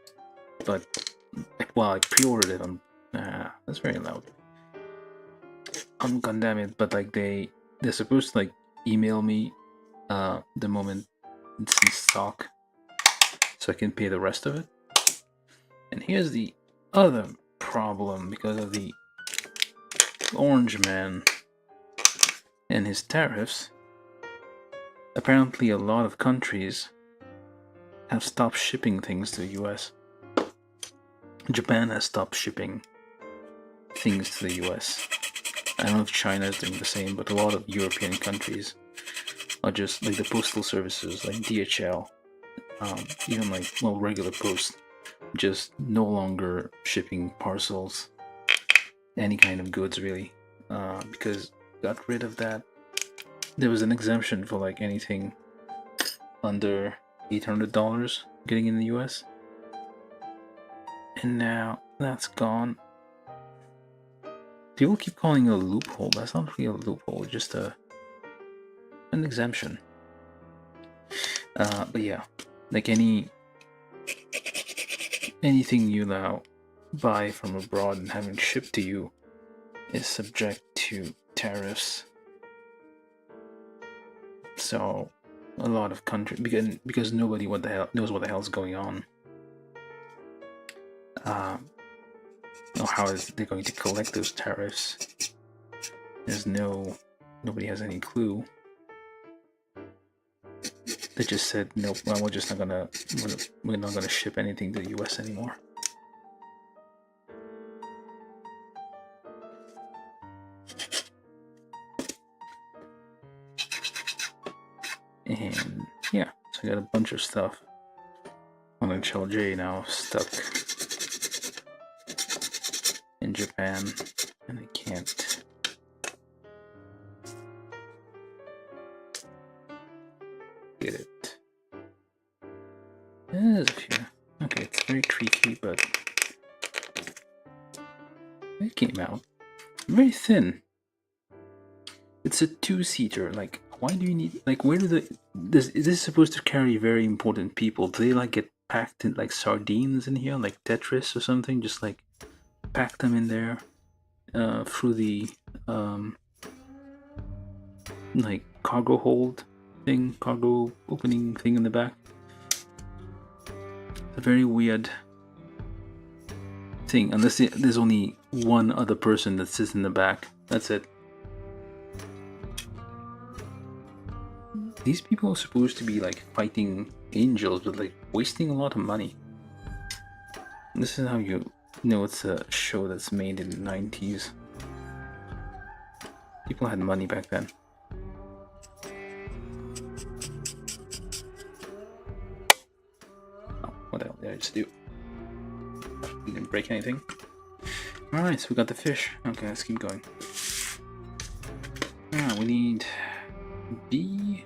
B: but well, I pre-ordered it on. That's very loud. On Gundam, but like they're supposed to like email me the moment it's in stock, so I can pay the rest of it. And here's the other problem because of the Orange Man and his tariffs. Apparently, a lot of countries have stopped shipping things to the US. Japan has stopped shipping things to the US. I don't know if China is doing the same, but a lot of European countries are just like the postal services, like DHL, even like regular post, just no longer shipping parcels, any kind of goods really, because got rid of that. There was an exemption for like anything under $800 getting in the US, and now that's gone. People keep calling it a loophole. That's not really a loophole, just an exemption. But yeah, like anything you now buy from abroad and having shipped to you is subject to tariffs. So a lot of countries, because nobody knows what the hell's going on. A know how they're going to collect those tariffs. Nobody has any clue. They just said nope. Well, we're not gonna ship anything to the U.S. anymore. And yeah, so I got a bunch of stuff on HLJ now stuck in Japan, and I can't. Get it. There's a few. Okay, it's very creaky, but it came out. Very thin. It's a two-seater. Like, why do you need? Like, where do is this supposed to carry very important people? Do they like get packed in like sardines in here, like Tetris or something? Just like pack them in there through the like cargo hold thing, cargo opening thing in the back. It's a very weird thing, unless there's only one other person that sits in the back. That's it. These people are supposed to be like fighting angels, but like wasting a lot of money. This is how you know it's a show that's made in the 90s. People had money back then. Oh, what the hell did I just do? Didn't break anything. Alright, so we got the fish. Okay, let's keep going. We need B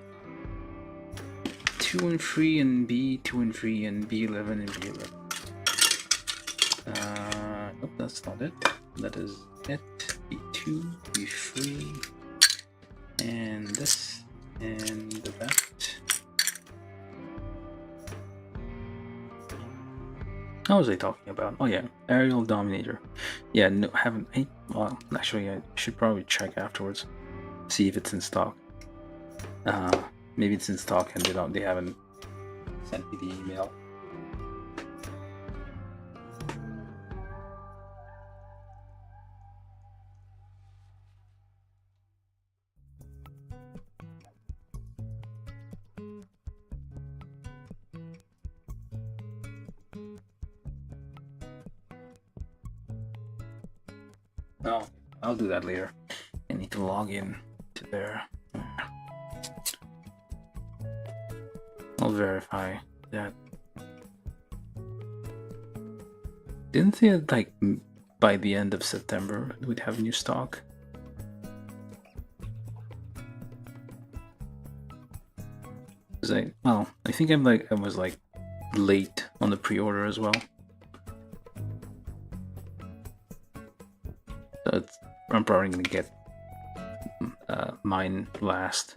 B: 2 and 3 and B 2 and 3 and B11 and B11. Nope, that's not it. That is it. B2, B3, and this, and that. What was I talking about? Oh yeah, Aerial Dominator. Yeah, no, haven't. Well, actually, I should probably check afterwards, see if it's in stock. Maybe it's in stock and they haven't sent me the email. Oh, I'll do that later. I need to log in to there. I'll verify that. Didn't they like by the end of September we'd have new stock? I think I was like late on the pre-order as well. So I'm probably gonna get mine last.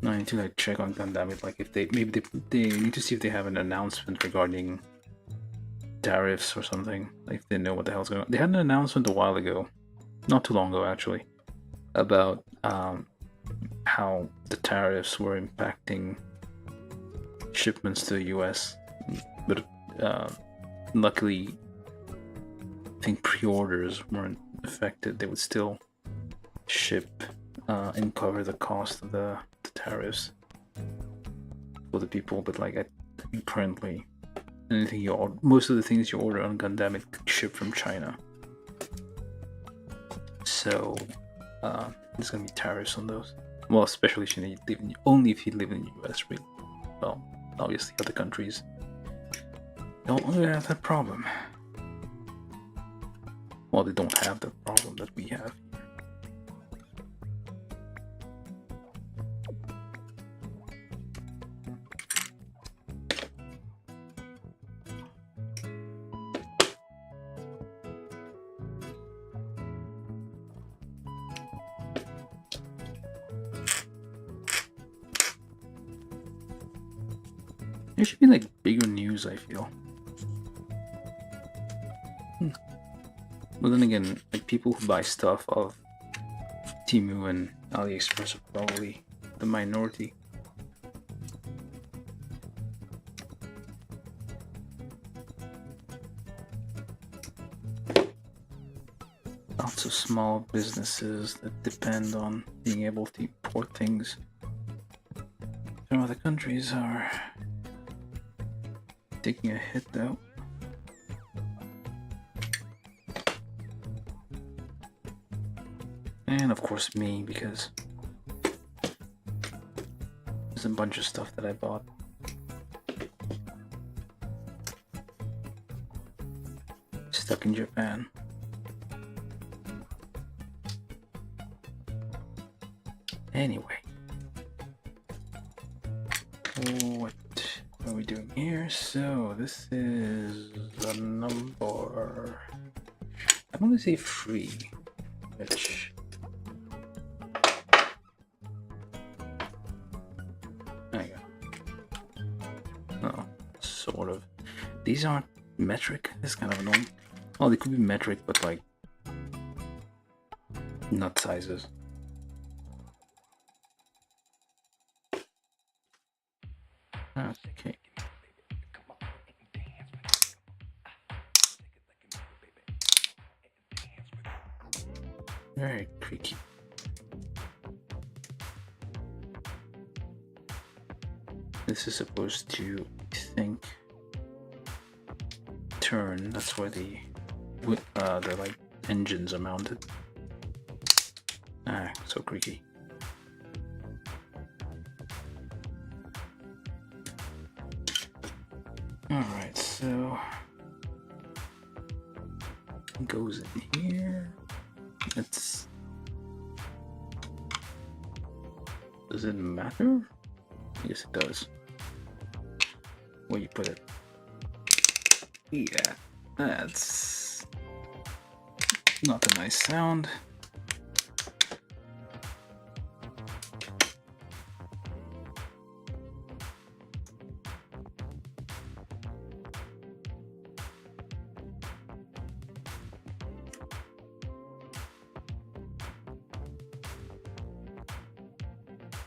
B: No, I need to like check on Gundam. Like if they need to see if they have an announcement regarding tariffs or something. Like if they know what the hell's going on. They had an announcement a while ago, not too long ago actually, about how the tariffs were impacting shipments to the US, but luckily I think pre-orders weren't affected. They would still ship and cover the cost of the tariffs for the people, but like currently most of the things you order on Gundam it ship from China, so there's gonna be tariffs on those. Well, especially if you live in the US, really. Well, obviously other countries don't really have that problem. Well, they don't have the problem that we have. There should be like bigger news, I feel. But then again, like people who buy stuff off Temu and AliExpress are probably the minority. Lots of small businesses that depend on being able to import things from other countries are taking a hit though. And of course me, because there's a bunch of stuff that I bought. Stuck in Japan. Anyway. What are we doing here? So this is the number, I want to say 3, which there you go. Oh, sort of. These aren't metric. This is kind of annoying. Oh, they could be metric, but like nut sizes. Okay. Very creaky. This is supposed to, I think, turn. That's where the like engines are mounted. Ah, so creaky. Alright, so it goes in here. Does it matter? Yes, it does. Where you put it? Yeah, that's not a nice sound.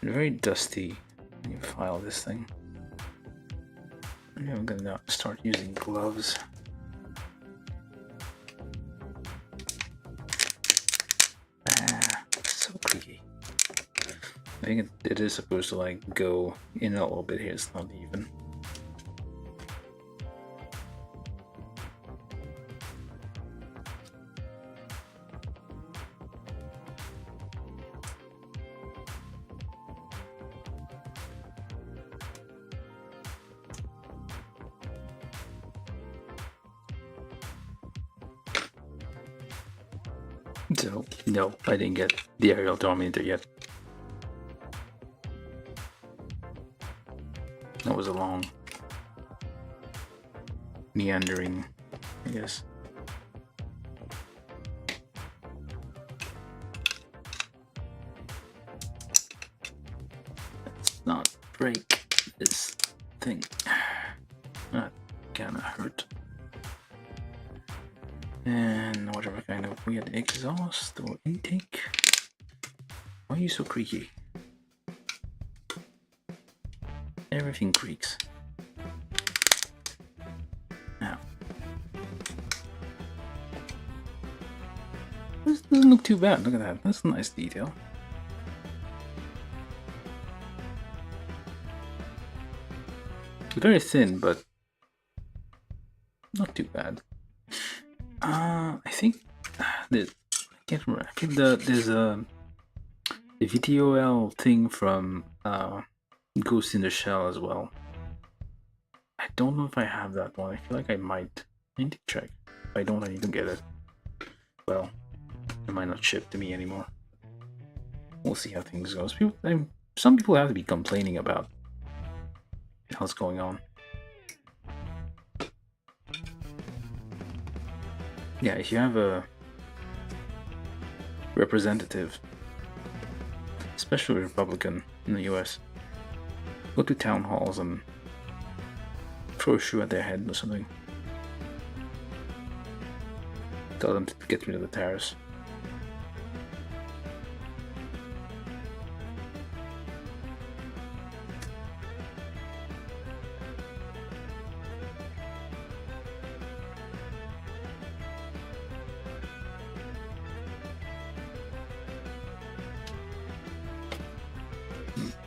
B: Very dusty when you file this thing. I'm gonna start using gloves. Ah, so creaky. I think it is supposed to like go in a little bit here. It's not even. So, no, I didn't get the aerial dominator yet. That was a long, meandering, I guess. Let's not break this thing. That kinda hurt. And whatever kind of weird exhaust or intake. Why are you so creaky? Everything creaks. Now. This doesn't look too bad. Look at that. That's a nice detail. Very thin, but not too bad. I think I can't remember. I think there's the VTOL thing from Ghost in the Shell as well. I don't know if I have that one. I feel like I might. I need to check. If I don't, I need to get it. Well, it might not ship to me anymore. We'll see how things go. Some people have to be complaining about what's going on. Yeah, if you have a representative, especially Republican in the US, go to town halls and throw a shoe at their head or something. Tell them to get rid of the tariffs.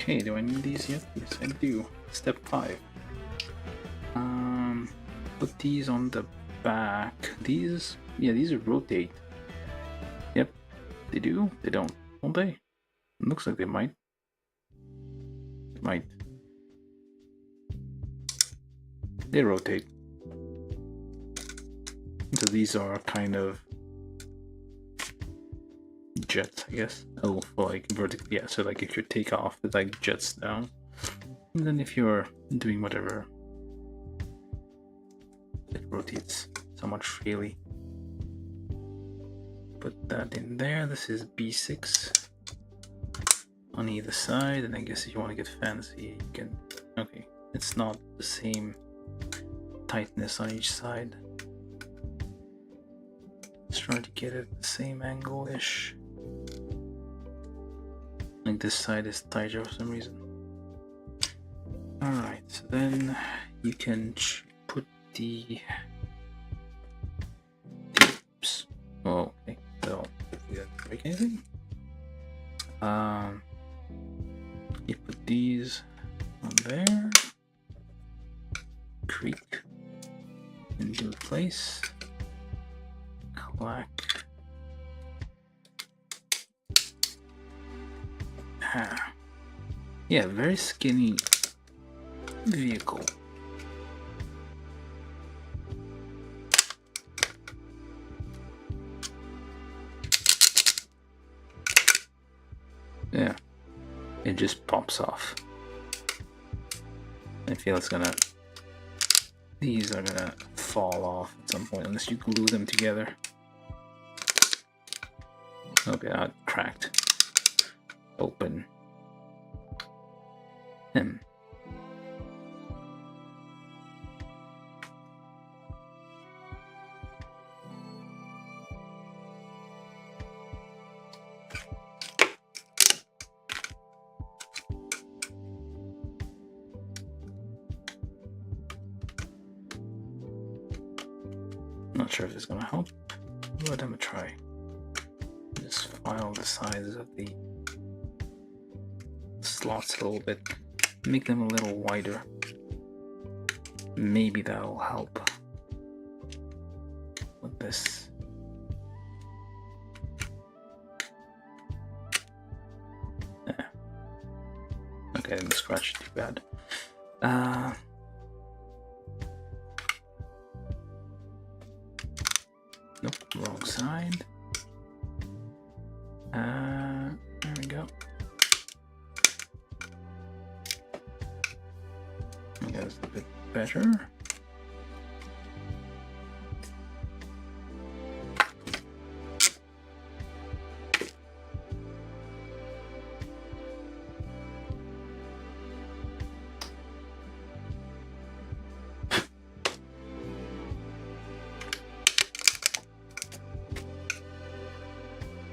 B: Okay, do I need these yet? Yes, I do. Step 5. Put these on the back. These, yeah, these rotate. Yep, they do. They don't they? Looks like they might. Might. They rotate. So these are kind of jets, I guess. Oh, for like vertical. Yeah, so like if you take off, it like jets down. And then if you're doing whatever, it rotates somewhat freely. Put that in there. This is B6 on either side, and I guess if you want to get fancy, you can. Okay, it's not the same tightness on each side. Let's try to get it the same angle-ish. Like this side is tighter for some reason. Alright, so then you can put the. Oops. Oh, okay. So we didn't break anything. You put these on there. Creak into place. Clack. Ah. Yeah, very skinny vehicle. Yeah, it just pops off. I feel it's gonna. These are gonna fall off at some point unless you glue them together. Okay, that cracked. Open. Not sure if it's gonna help, but I'm gonna try. Just file the sizes of the slots a little bit, make them a little wider. Maybe that'll help with this. Yeah. Okay, I didn't scratch too bad. Nope, wrong side. There we go. That's a bit better.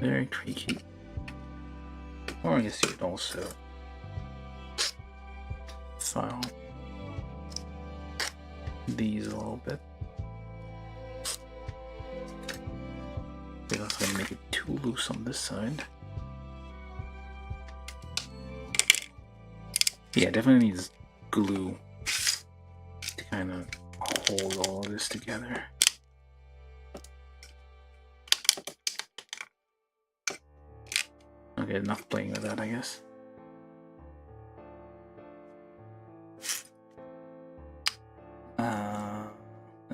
B: Very creaky. Or I guess you could also file these a little bit. That's gonna make it too loose on this side. Yeah, definitely needs glue to kind of hold all of this together. Okay, enough playing with that, I guess.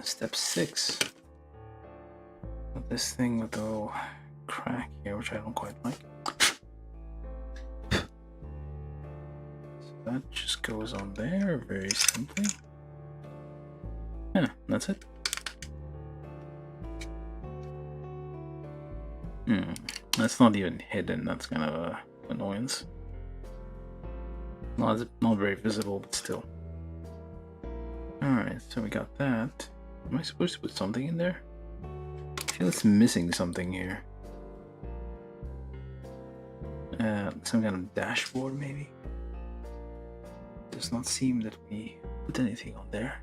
B: Step 6. With this thing with the little crack here, which I don't quite like. So that just goes on there very simply. Yeah, that's it. That's not even hidden, that's kind of a annoyance. Not very visible, but still. Alright, so we got that. Am I supposed to put something in there? I feel it's missing something here. Some kind of dashboard, maybe? Does not seem that we put anything on there.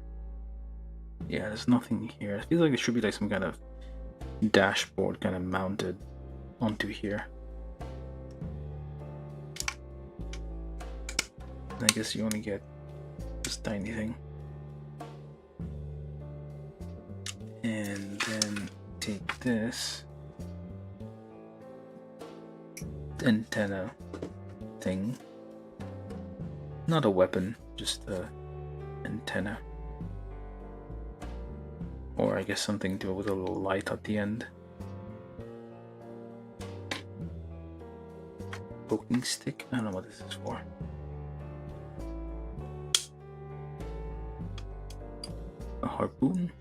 B: Yeah, there's nothing here. It feels like there should be like some kind of dashboard kind of mounted onto here. I guess you only get this tiny thing. And then take this antenna thing. Not a weapon, just a antenna. Or I guess something to do with a little light at the end. Poking stick? I don't know what this is for. A harpoon?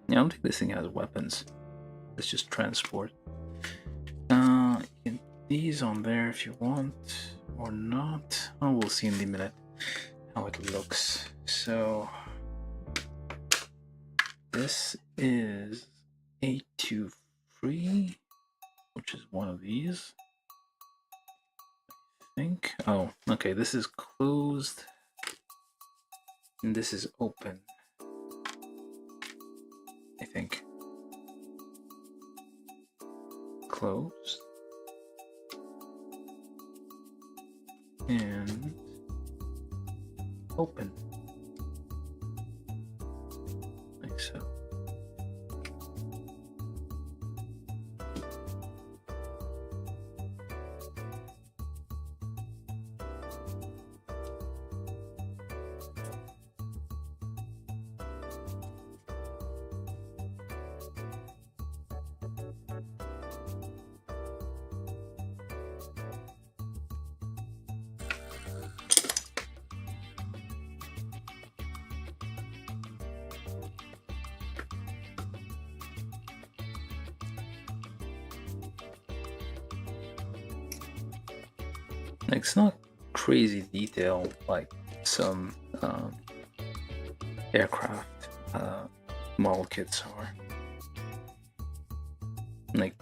B: Yeah, I don't think this thing has weapons. It's just transport. You can these on there if you want, or not. Oh, we'll see in a minute how it looks. So this is A2 which is one of these. I think. Oh, okay. This is closed, and this is open. I think. Closed. And open. Like so. It's not crazy detail like some aircraft model kits are. Like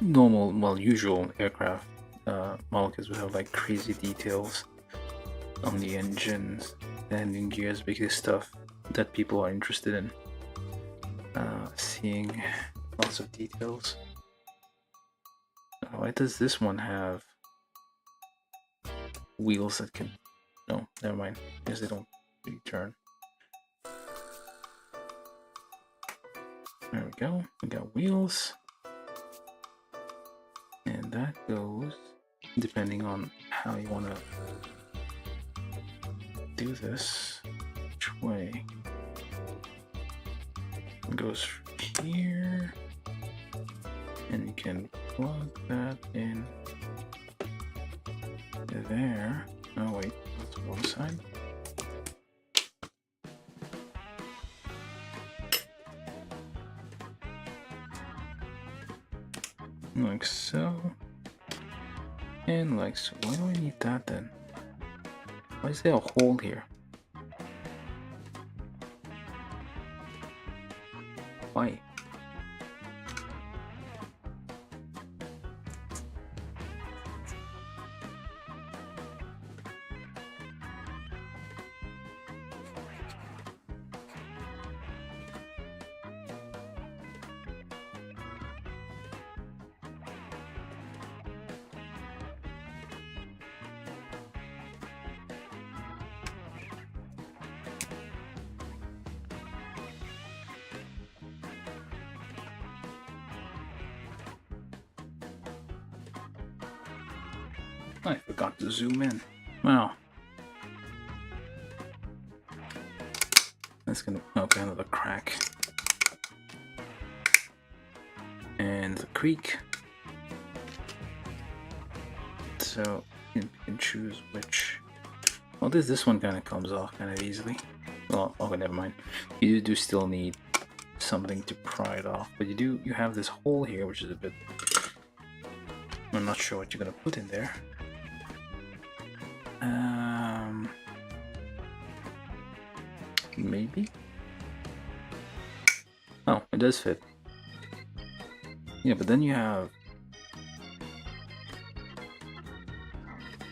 B: normal, well, usual aircraft model kits would have like crazy details on the engines, landing gears, big stuff that people are interested in seeing. Lots of details. Why does this one have wheels that can... No, never mind. Because they don't really turn. There we go. We got wheels. And that goes, depending on how you want to do this, which way. It goes here. And you can plug that in there. Oh wait, that's one side. Like so. And like so. Why do I need that then? Why is there a hole here? Why? I forgot to zoom in. Wow. That's gonna... Okay, another crack. And the creek. So you can choose which... Well, this one kind of comes off kind of easily. Well, okay, never mind. You do still need something to pry it off, but you have this hole here, which is a bit... I'm not sure what you're gonna put in there. Maybe? Oh, it does fit. Yeah, but then you have...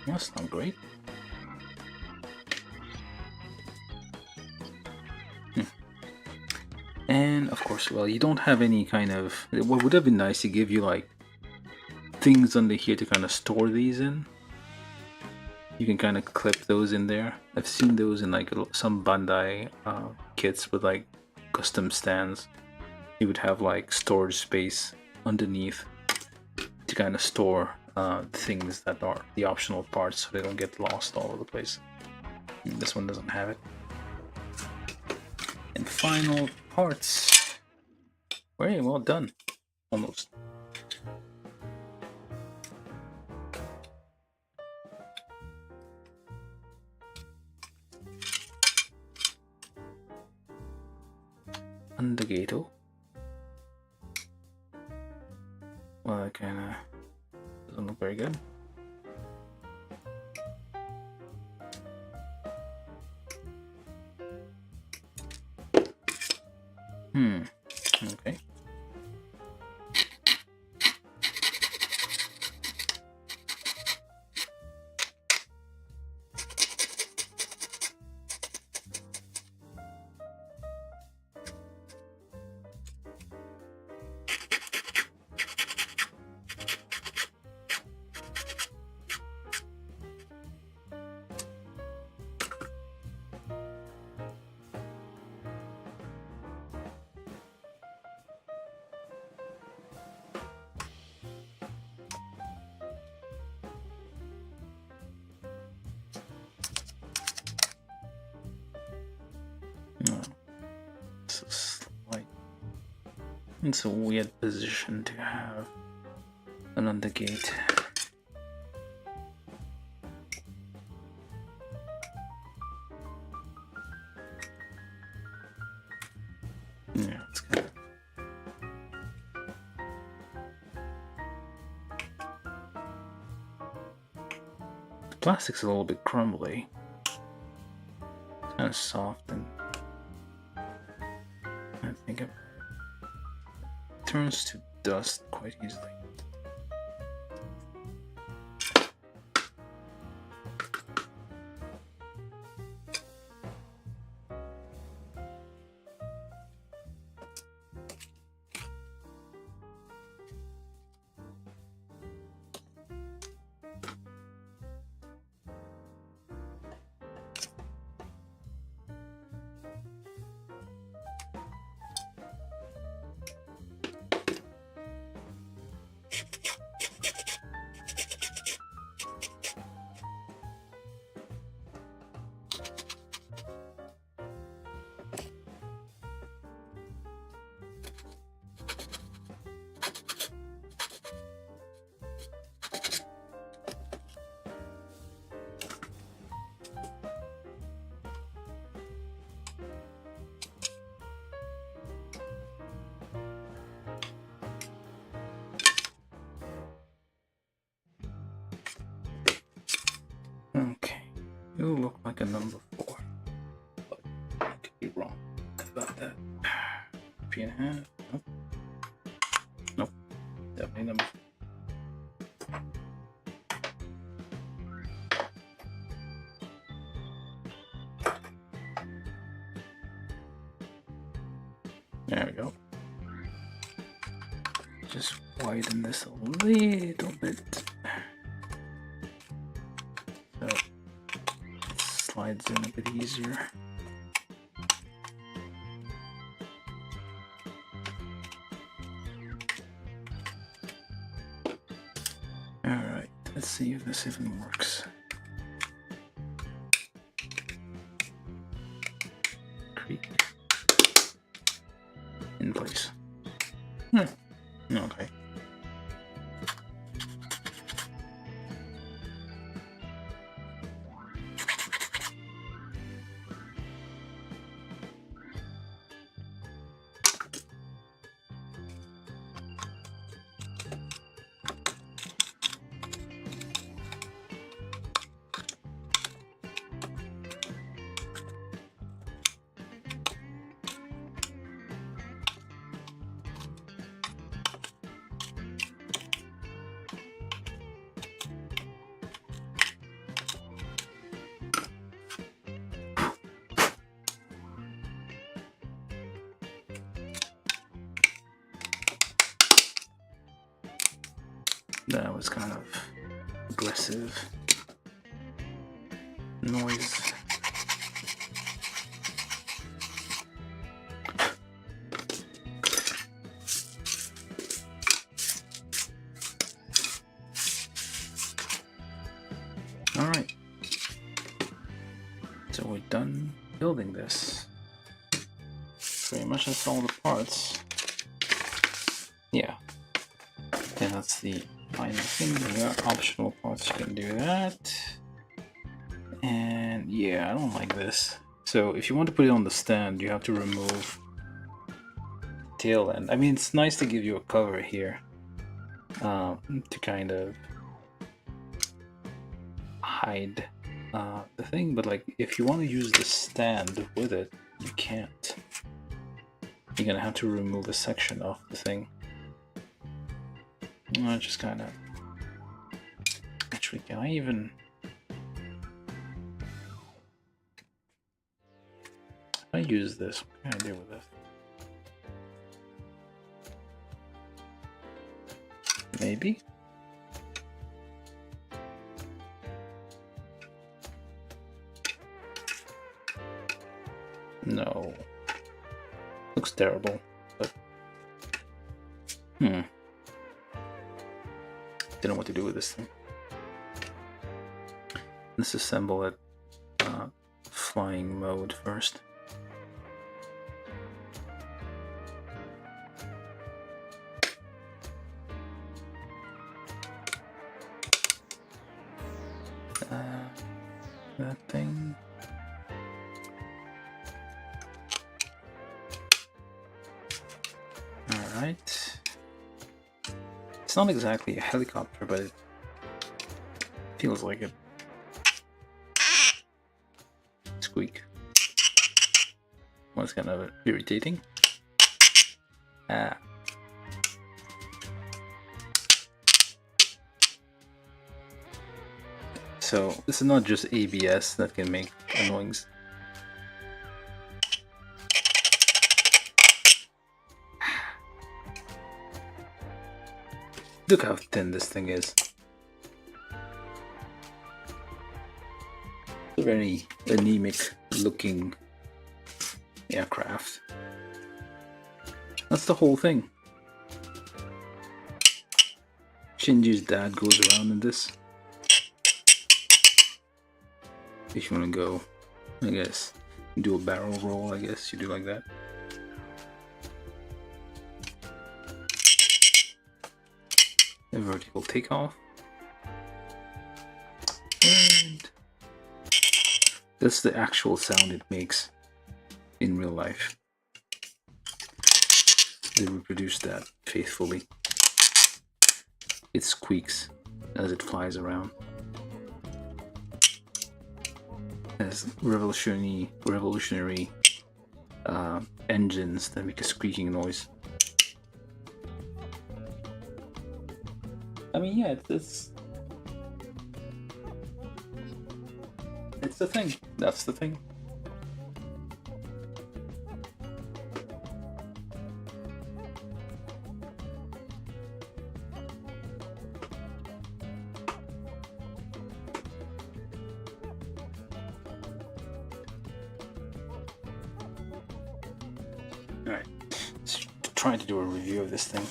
B: That's not great. And of course, well, you don't have any kind of. What would have been nice to give you like things under here to kind of store these in. You can kind of clip those in there. I've seen those in like some Bandai kits with like custom stands. You would have like storage space underneath to kind of store things that are the optional parts so they don't get lost all over the place. And this one doesn't have it. And final parts. Very well done. Almost. Undergato. Well, that kind of doesn't look very good. Okay. It's a weird position to have an undergate. Yeah, it's good. The plastic's a little bit crumbly. It's kind of soft and I think it turns to dust quite easily. Okay, you look like a number 4, but I could be wrong about that. 3.5? Nope. Nope. Definitely number 4. There we go. Just widen this a little bit. So it slides in a bit easier. Alright, let's see if this even works. Creep. In place. Okay. That was kind of aggressive noise. All right, so we're done building this. Pretty much that's all the parts. Yeah, and that's the final thing. There are optional parts, you can do that. And yeah, I don't like this. So if you want to put it on the stand, you have to remove the tail end. I mean, it's nice to give you a cover here to kind of hide the thing, but like if you want to use the stand with it, you can't. You're gonna have to remove a section of the thing. Just kind of. Actually, can I even? If I use this, what can I do with this? Maybe. No. Looks terrible, but don't know what to do with this thing. Let's assemble it flying mode first. That thing. Alright. It's not exactly a helicopter, but it feels like it. Squeak. Was kind of irritating. So this is not just ABS that can make noise. Look how thin this thing is. A very anemic looking aircraft. That's the whole thing. Shinji's dad goes around in this. If you want to go, I guess, do a barrel roll, I guess you do like that. A vertical takeoff. And that's the actual sound it makes in real life. They reproduce that faithfully. It squeaks as it flies around. It has revolutionary engines that make a squeaking noise. I mean, yeah, it's the thing. That's the thing. All right, let's try to do a review of this thing.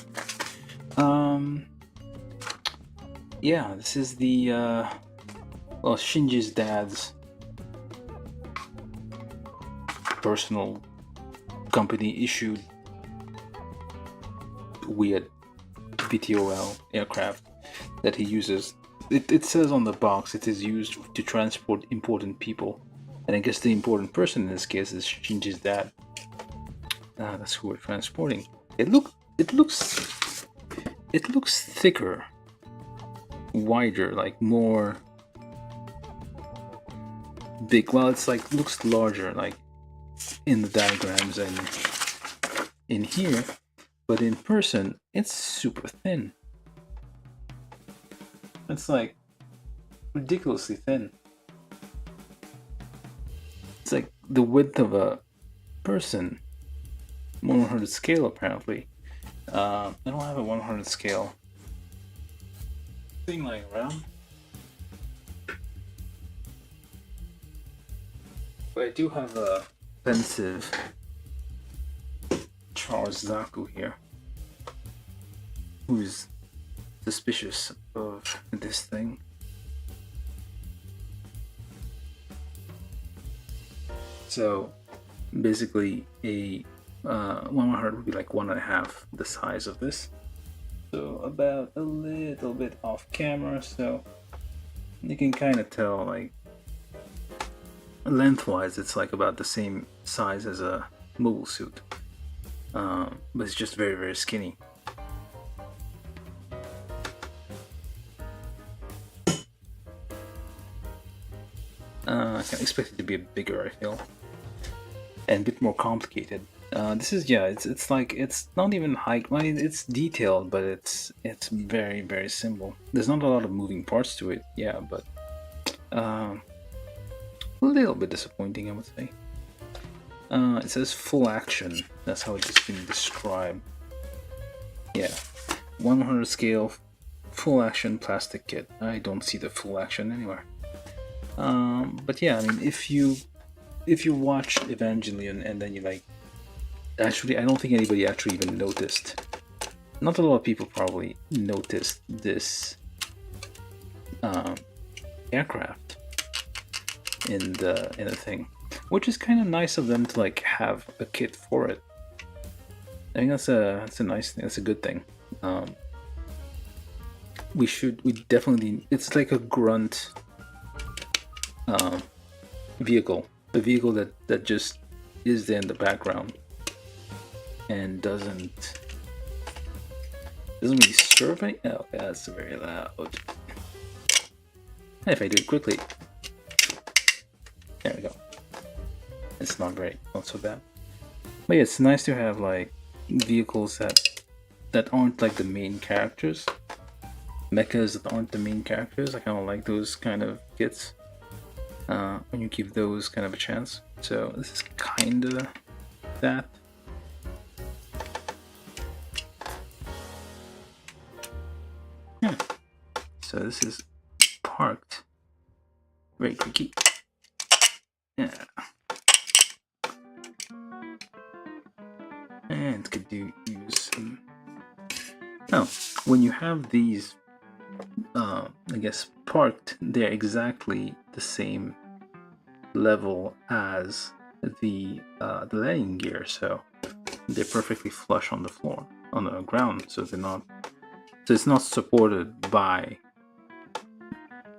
B: Yeah, this is the well, Shinji's dad's personal company issued weird VTOL aircraft that he uses. It says on the box it is used to transport important people, and I guess the important person in this case is Shinji's dad. That's who we're transporting. It looks thicker, wider, like more big. Well, it's like looks larger, like in the diagrams and in here, but in person it's super thin. It's like ridiculously thin. It's like the width of a person. 100 scale apparently. I don't have a 100 scale. thing lying around. But I do have a pensive Charles Zaku here, who's suspicious of this thing. So basically, a 1/100 would be like 1.5 the size of this. So about a little bit off camera, so you can kind of tell, like, lengthwise it's like about the same size as a mobile suit, but it's just very, very skinny. I can expect it to be a bigger, I feel, and a bit more complicated. This is, yeah, it's like, it's not even high, I mean, it's detailed, but it's very, very simple. There's not a lot of moving parts to it, yeah, but a little bit disappointing, I would say. It says full action, that's how it's been described. Yeah, 100 scale, full action plastic kit. I don't see the full action anywhere. But yeah, I mean, if you watch Evangelion and then you like, actually, I don't think anybody actually even noticed. Not a lot of people probably noticed this aircraft in the thing, which is kind of nice of them to like have a kit for it. I think that's a nice thing. That's a good thing. We definitely, it's like a grunt vehicle, a vehicle that just is there in the background and doesn't really serve any. Oh, that's very loud. If I do it quickly, there we go. It's not so bad. But yeah, it's nice to have like vehicles that aren't like the main characters, mechas that aren't the main characters. I kind of like those kind of kits. When you give those kind of a chance. So this is kind of that. Yeah. So this is parked. Very creaky. Yeah. And could use some. Oh, when you have these, I guess, parked, they're exactly the same level as the landing gear, so they're perfectly flush on the floor, on the ground. So it's not supported by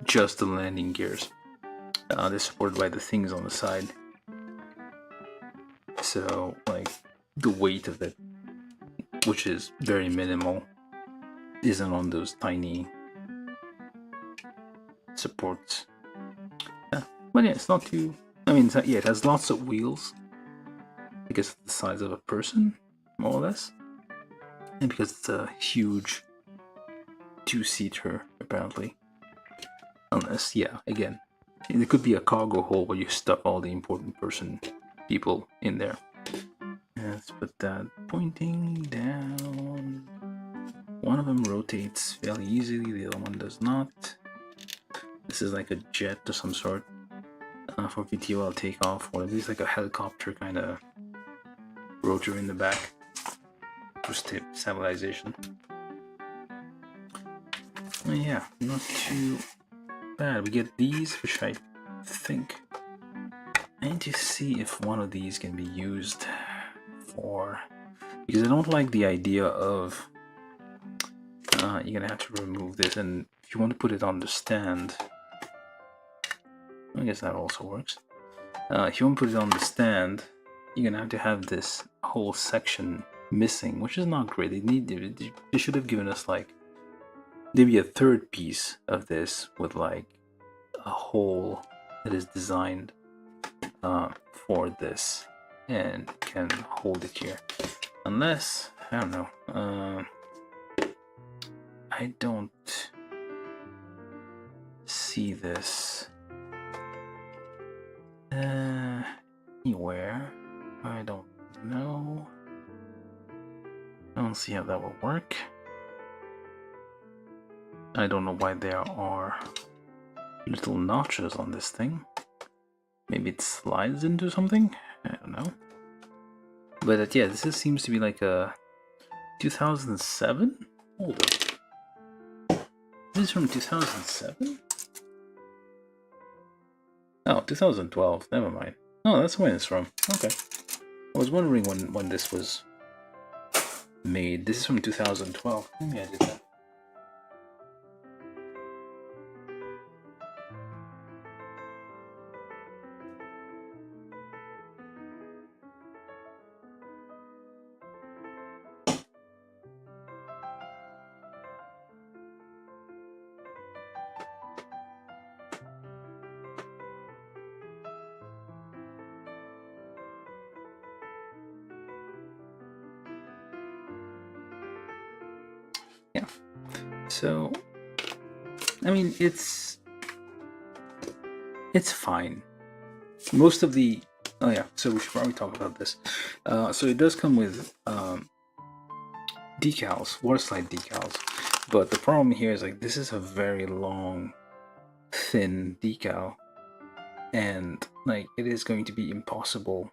B: just the landing gears. They're supported by the things on the side. So like the weight of it, which is very minimal, isn't on those tiny supports. But yeah, it's not too. I mean, yeah, it has lots of wheels because it's the size of a person, more or less, and because it's a huge two-seater, apparently. Unless, yeah, again, it could be a cargo hold where you stuff all the important people in there. Let's put that pointing down. One of them rotates fairly easily, the other one does not. This is like a jet of some sort for VTOL takeoff, or at least like a helicopter kind of rotor in the back for stabilization. Yeah, not too bad. We get these, which I think I need to see if one of these can be used for, because I don't like the idea of you're gonna have to remove this, and if you want to put it on the stand, I guess that also works. If you want to put it on the stand, you're gonna have to have this whole section missing, which is not great. They should have given us like maybe a third piece of this with like a hole that is designed for this and can hold it here. Unless, I don't know, I don't see this anywhere. I don't know. I don't see how that will work. I don't know why there are little notches on this thing. Maybe it slides into something? I don't know. But yeah, this seems to be like a 2007? Hold up. This is from 2007? Oh, 2012. Never mind. Oh, that's when it's from. Okay. I was wondering when this was made. This is from 2012. Maybe I did that. Yeah. So, I mean, it's fine. Most of the oh yeah, so we should probably talk about this. So it does come with decals, water slide decals, but the problem here is like this is a very long, thin decal, and like it is going to be impossible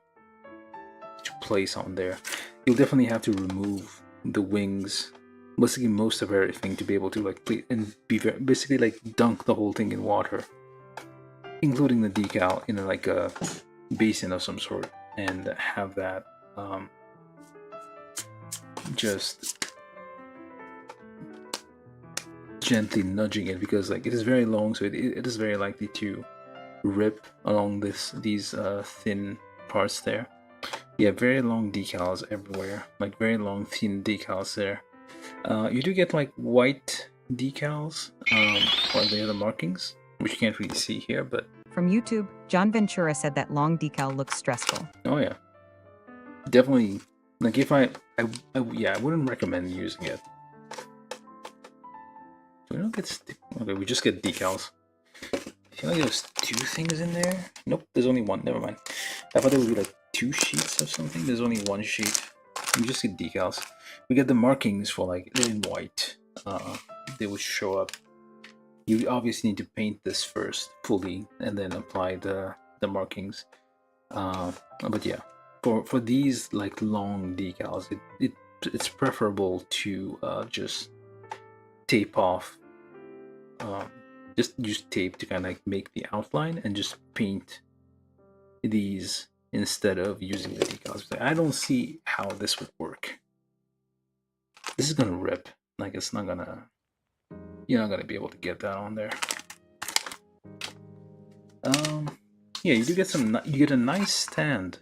B: to place on there. You'll definitely have to remove the wings, basically most of everything, to be able to like play and be basically like dunk the whole thing in water, including the decal in like a basin of some sort, and have that just gently nudging it, because like it is very long, so it is very likely to rip along these thin parts there. Yeah, very long decals everywhere, like very long thin decals there. You do get like white decals or the other markings, which you can't really see here, but
A: From YouTube, John Ventura said that long decal looks stressful.
B: oh yeah, definitely. Like if I yeah, I wouldn't recommend using it. We don't get okay, we just get decals. I feel like there's two things in there. Nope, there's only one. Never mind. I thought there would be like two sheets or something. There's only one sheet. We just get decals. We get the markings for like in white. They would show up. You obviously need to paint this first fully and then apply the markings. But yeah, for these like long decals, it's preferable to just tape off. Just use tape to kind of like make the outline and just paint these instead of using the decals. I don't see how this would work. This is gonna rip. Like it's not gonna. You're not gonna be able to get that on there. Yeah, you do get some. You get a nice stand.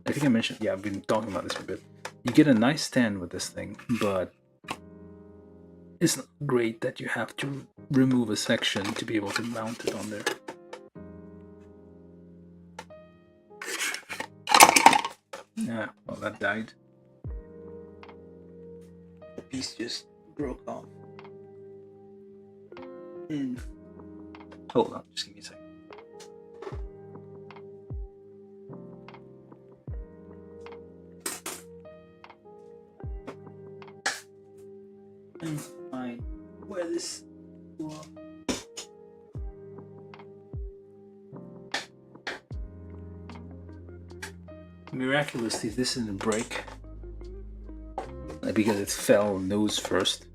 B: I think I mentioned. Yeah, I've been talking about this for a bit. You get a nice stand with this thing, but it's not great that you have to remove a section to be able to mount it on there. Yeah, well, that died. The piece just broke off. Hold on, just give me a second. Fine. Where this? Miraculously, this didn't break because it fell nose first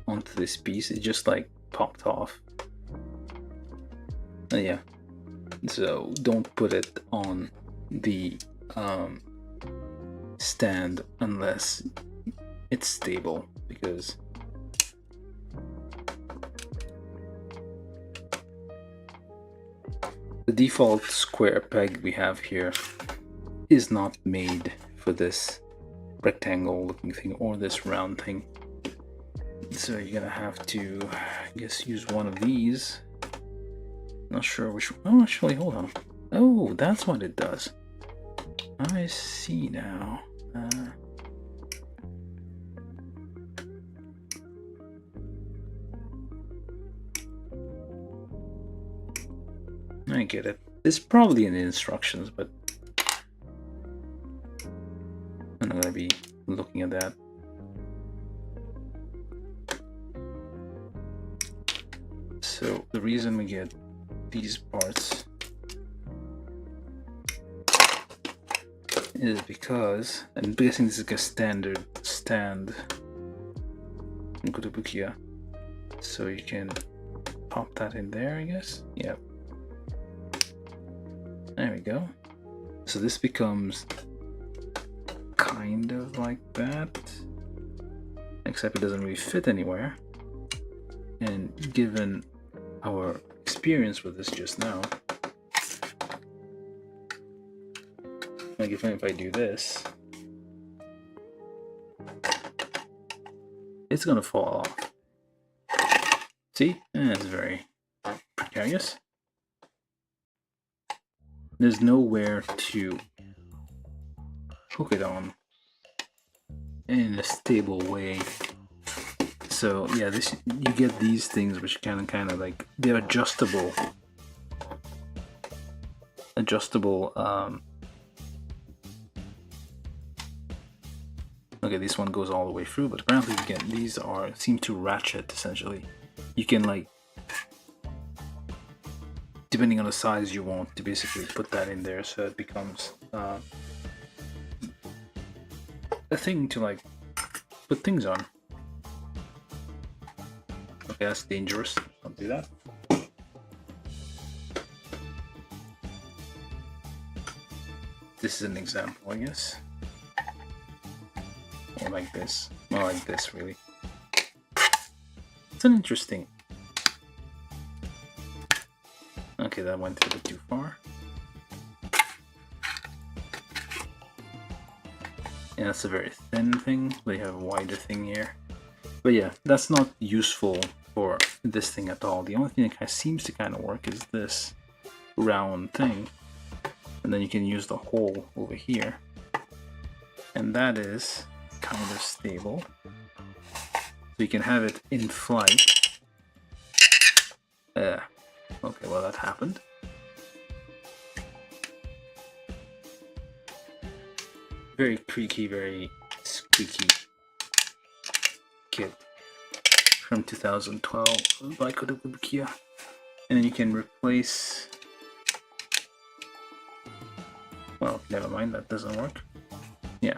B: onto this piece. It just like popped off. Yeah. So don't put it on the stand unless it's stable, because the default square peg we have here is not made for this rectangle looking thing or this round thing. So you're gonna have to, I guess, use one of these. Not sure which. Oh, actually, hold on. Oh, that's what it does. I see now. I get it. It's probably in the instructions, but I'm not gonna be looking at that. reason we get these parts is because I'm guessing this is like a standard stand in Kotobukiya, so you can pop that in there, I guess. Yep. There we go. So this becomes kind of like that, except it doesn't really fit anywhere. And given our experience with this just now, like if I do this, it's gonna fall off. See? It's very precarious. There's nowhere to hook it on in a stable way. So yeah, this, you get these things which kind of like, they're adjustable. Okay, this one goes all the way through, but apparently again, these seem to ratchet essentially. You can, like, depending on the size you want, to basically put that in there, so it becomes a thing to, like, put things on. Okay, that's dangerous. Don't do that. This is an example, I guess. Or like this. More like this, really. It's an interesting. Okay, that went a bit too far. Yeah, that's a very thin thing. They have a wider thing here. But yeah, that's not useful for this thing at all. The only thing that seems to kind of work is this round thing. And then you can use the hole over here. And that is kind of stable. So you can have it in flight. Okay, well, that happened. Very creaky, very squeaky kit from 2012 by Kotobukiya. And then you can replace. Well, never mind, that doesn't work. Yeah,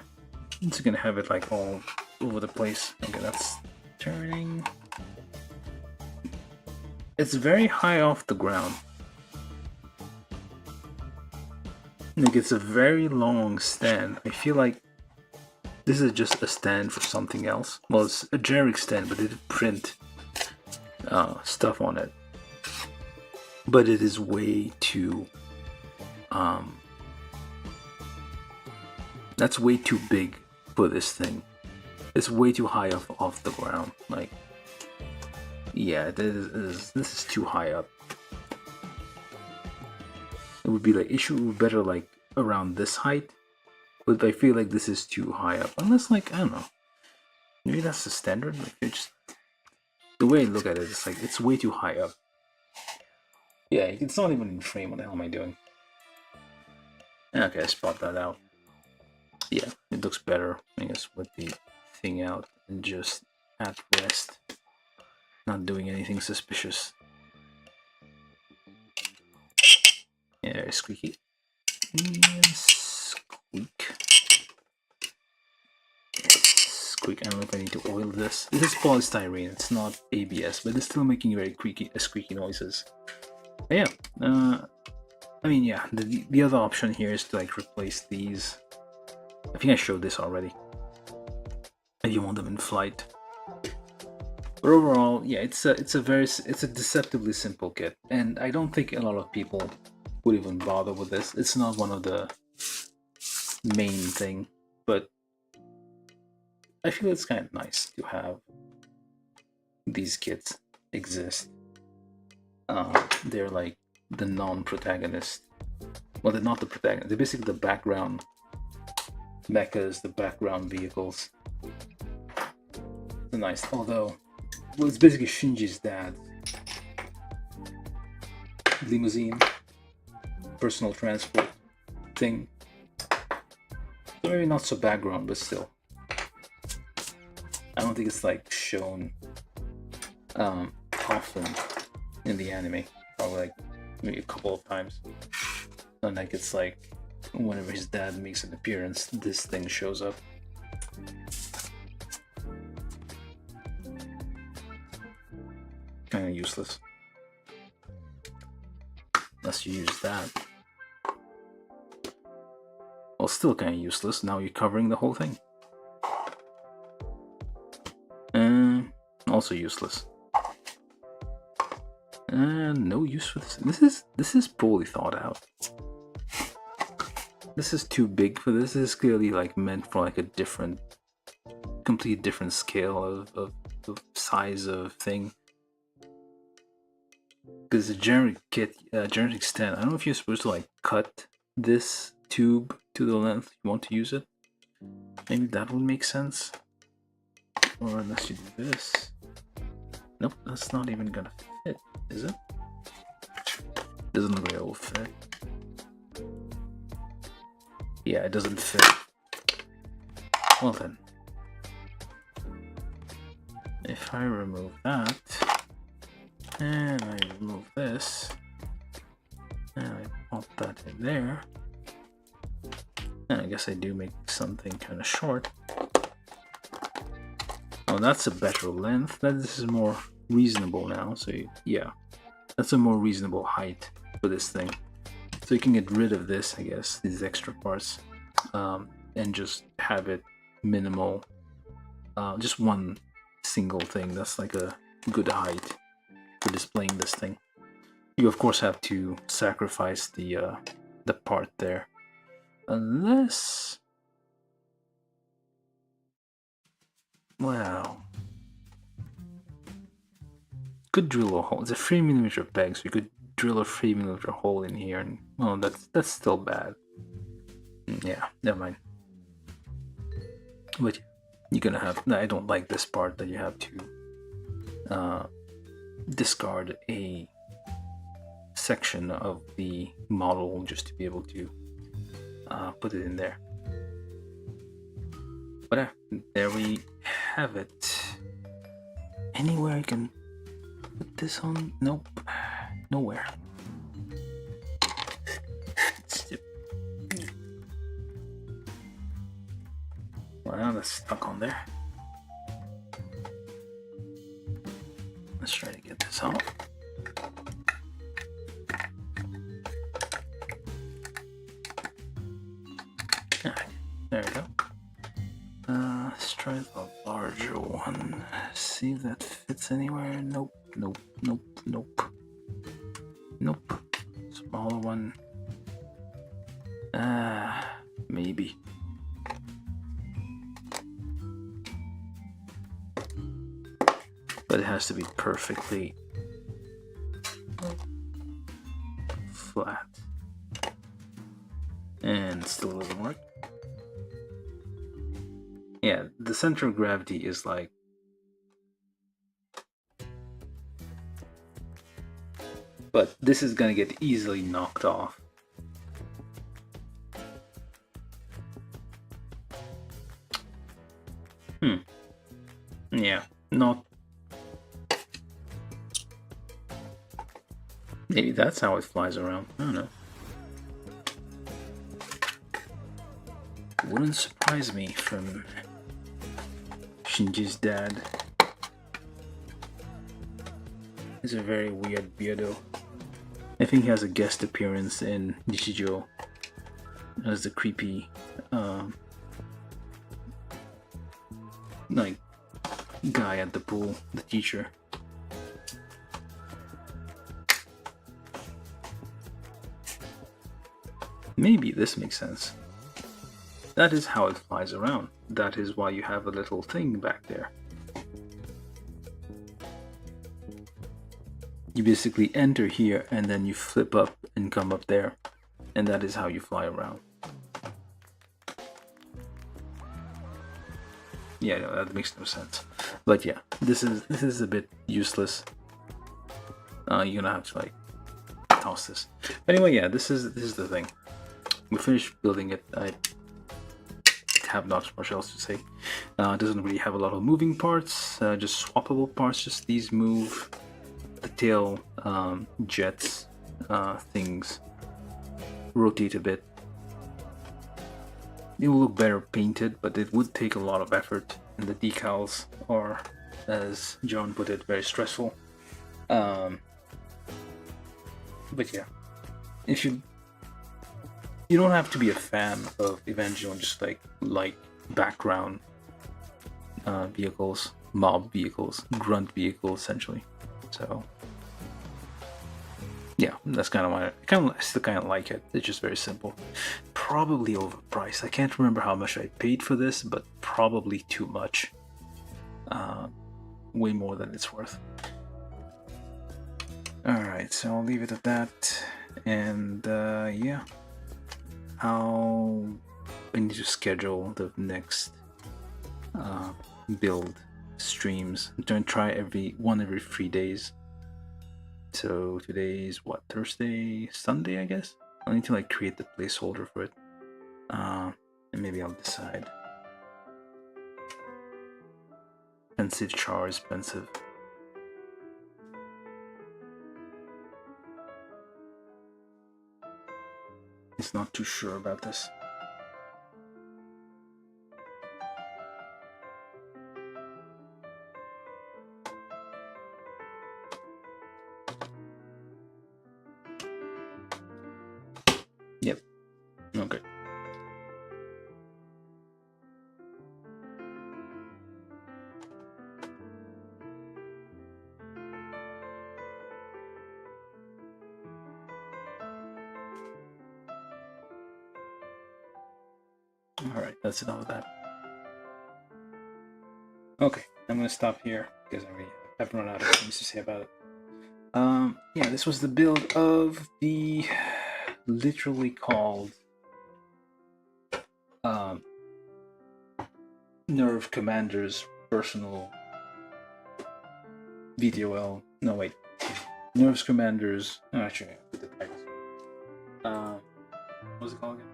B: it's gonna have it like all over the place. Okay, that's turning. It's very high off the ground. Like, it's a very long stand. I feel like this is just a stand for something else. Well, it's a generic stand, but it did print stuff on it. But it is way too that's way too big for this thing. It's way too high off the ground. Like, yeah, this is too high up. It would be like, it should be better like around this height, but I feel like this is too high up. Unless, like, I don't know, maybe that's the standard. Like, it's just, the way I look at it, it's like it's way too high up. Yeah, it's not even in frame. What the hell am I doing? Okay, I spot that out. Yeah, it looks better, I guess, with the thing out and just at rest, not doing anything suspicious. Yeah, very squeaky. Squeak. Squeak. I don't know if I need to oil this. This is polystyrene, it's not ABS, but it's still making very squeaky noises. But yeah, I mean, yeah, the other option here is to, like, replace these. I think I showed this already. If you want them in flight. But overall, yeah, it's a deceptively simple kit, and I don't think a lot of people would even bother with this. It's not one of the main thing, but I feel it's kind of nice to have these kits exist. They're like the non-protagonist. Well, they're not the protagonist. They're basically the background mechas, the background vehicles. It's nice, although, well, it's basically Shinji's dad. Limousine, personal transport thing. So maybe not so background, but still. I don't think it's like shown often in the anime, probably like maybe a couple of times. And like it's like whenever his dad makes an appearance, this thing shows up. Kind of useless. Unless you use that. Well, still kind of useless. Now you're covering the whole thing. Also useless. No use for this. This is poorly thought out. This is too big for this. This is clearly like meant for like a different, complete different scale of size of thing. Because the generic kit, generic extent, I don't know if you're supposed to like cut this tube to the length you want to use it. Maybe that would make sense. Or unless you do this. Nope, that's not even gonna fit, is it? Doesn't look like it will fit. Yeah, it doesn't fit. Well then. If I remove that, and I remove this, and I pop that in there, and I guess I do make something kind of short. Oh, that's a better length. This is more reasonable now. So yeah, that's a more reasonable height for this thing. So you can get rid of this, I guess, these extra parts, and just have it minimal. Just one single thing. That's like a good height for displaying this thing. You of course have to sacrifice the part there, unless. Wow. Could drill a hole. It's a 3mm peg, so you could drill a 3mm hole in here, and well, that's still bad. Yeah, never mind. But you're gonna have. No, I don't like this part that you have to discard a section of the model just to be able to put it in there. But there we have it. Anywhere I can put this on? Nope. Nowhere. Well, that's stuck on there. Let's try to get this out. Alright, there we go. Let's try the larger one. See if that fits anywhere. Nope, nope, nope, nope. Nope. Smaller one. Maybe. But it has to be perfectly flat. And it still doesn't work. Yeah, the center of gravity is like but this is gonna get easily knocked off. Yeah, not. Maybe that's how it flies around. I don't know. Wouldn't surprise me from Shinji's dad. He's a very weird beardo. I think he has a guest appearance in Nichijou as the creepy, like, guy at the pool, the teacher. Maybe this makes sense. That is how it flies around. That is why you have a little thing back there. You basically enter here and then you flip up and come up there, and that is how you fly around. Yeah, no, that makes no sense. But yeah, this is a bit useless. You're gonna have to like toss this. Anyway, yeah, this is the thing. We finished building it. I have not much else to say. It doesn't really have a lot of moving parts, just swappable parts. Just these move. The tail jets things rotate a bit. It will look better painted, but it would take a lot of effort, and the decals are, as John put it, very stressful. But yeah, if you don't have to be a fan of Evangelion, just like background vehicles, mob vehicles, grunt vehicles, essentially. So yeah, that's kind of why I still kind of like it. It's just very simple. Probably overpriced. I can't remember how much I paid for this, but probably too much. Way more than it's worth. Alright, so I'll leave it at that. And yeah, I need to schedule the next build streams. I'm going to try every 3 days. So today's what, Thursday, Sunday, I guess. I need to create the placeholder for it, and maybe I'll decide. Expensive char is expensive. It's not too sure about this. Yep. Okay. Alright, that's enough of that. Okay, I'm gonna stop here because I already have run out of things to say about it. Yeah, this was the build of the literally called NERV Commander's personal VTOL. No, wait. NERV's Commander's. Oh, actually, I put the titles. What's it called again?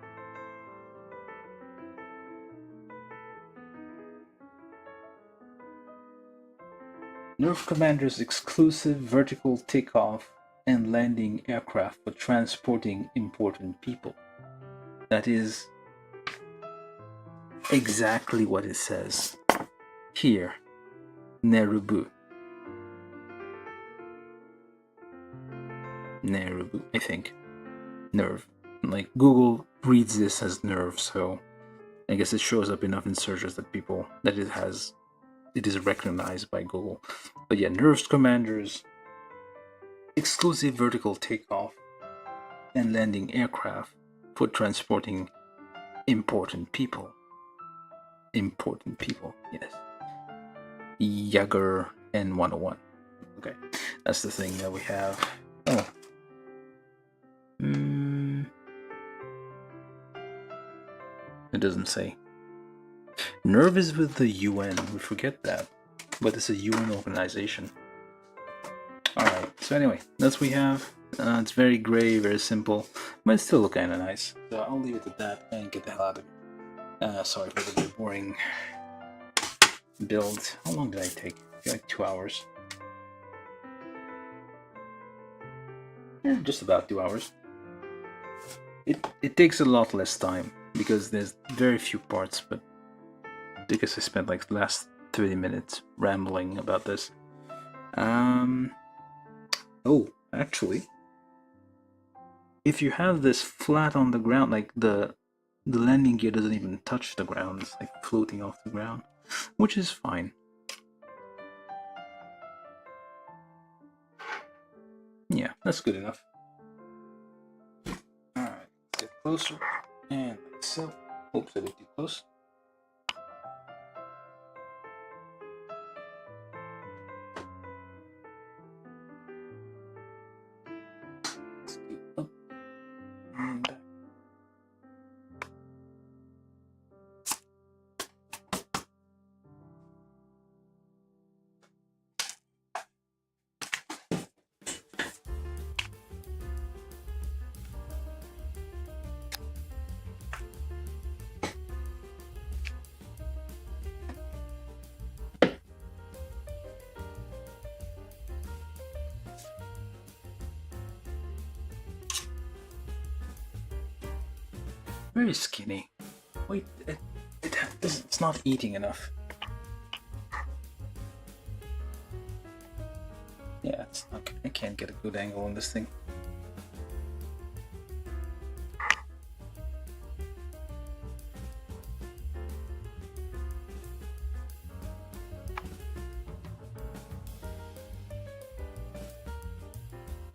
B: NERV Commander's exclusive vertical takeoff and landing aircraft for transporting important people. That is exactly what it says here. NERV. NERV, I think. NERV. Google reads this as NERV, so I guess it shows up enough in searches that it is recognized by Google. But yeah, NERV's Commander's exclusive vertical takeoff and landing aircraft for transporting important people. Important people, yes. YAGR-N101. Okay, that's the thing that we have. Oh. It doesn't say. NERV is with the UN. We forget that. But it's a UN organization. Alright, so anyway, that's what we have. It's very gray, very simple, but it still look kind of nice. So I'll leave it at that and get the hell out of it. Sorry for the very boring build. How long did I take? I feel like 2 hours. Yeah, just about 2 hours. It takes a lot less time because there's very few parts, but because I spent the last 30 minutes rambling about this. Oh, actually, if you have this flat on the ground, the landing gear doesn't even touch the ground, it's floating off the ground, which is fine. Yeah, that's good enough. Alright, get closer, and like so. Oops, I did too close. Scoot up and back. Very skinny. Wait, it's not eating enough. Yeah, it's not. I can't get a good angle on this thing.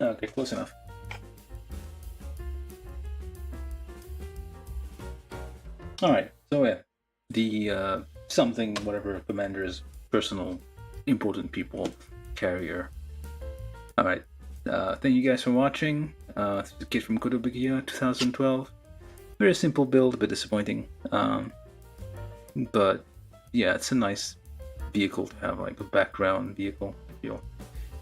B: Okay, close enough. Alright, so yeah, the something, whatever, commander's personal important people carrier. Alright, thank you guys for watching. This is a kid from Kotobukiya, 2012. Very simple build, a bit disappointing. But yeah, it's a nice vehicle to have, like a background vehicle feel.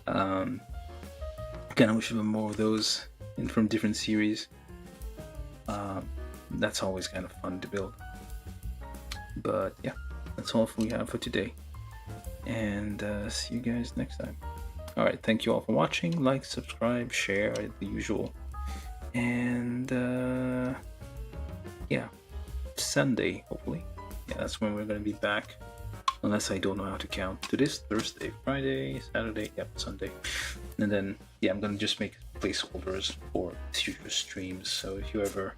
B: Kind of wish there were more of those from different series. That's always kind of fun to build. But yeah, that's all we have for today. And see you guys next time. Alright, thank you all for watching. Like, subscribe, share, the usual. And yeah, Sunday, hopefully. Yeah, that's when we're going to be back. Unless I don't know how to count. To this Thursday, Friday, Saturday, yep, Sunday. And then, yeah, I'm going to just make placeholders for future streams. So if you ever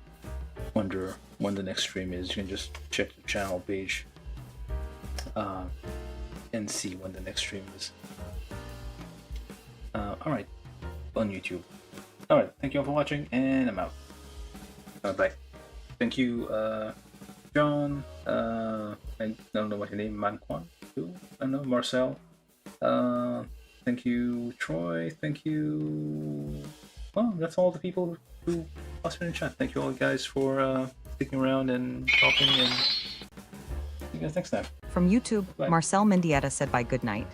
B: wonder when the next stream is, you can just check the channel page and see when the next stream is. Alright, on YouTube. Alright, thank you all for watching, and I'm out. Bye. Thank you, John, I don't know what your name, Manquan, too? I don't know, Marcel. Thank you, Troy, thank you. Well, that's all the people who lost me in chat. Thank you all guys for sticking around and talking, and see you guys next time.
A: From YouTube,
B: Bye.
A: Marcel Mendieta said bye good night.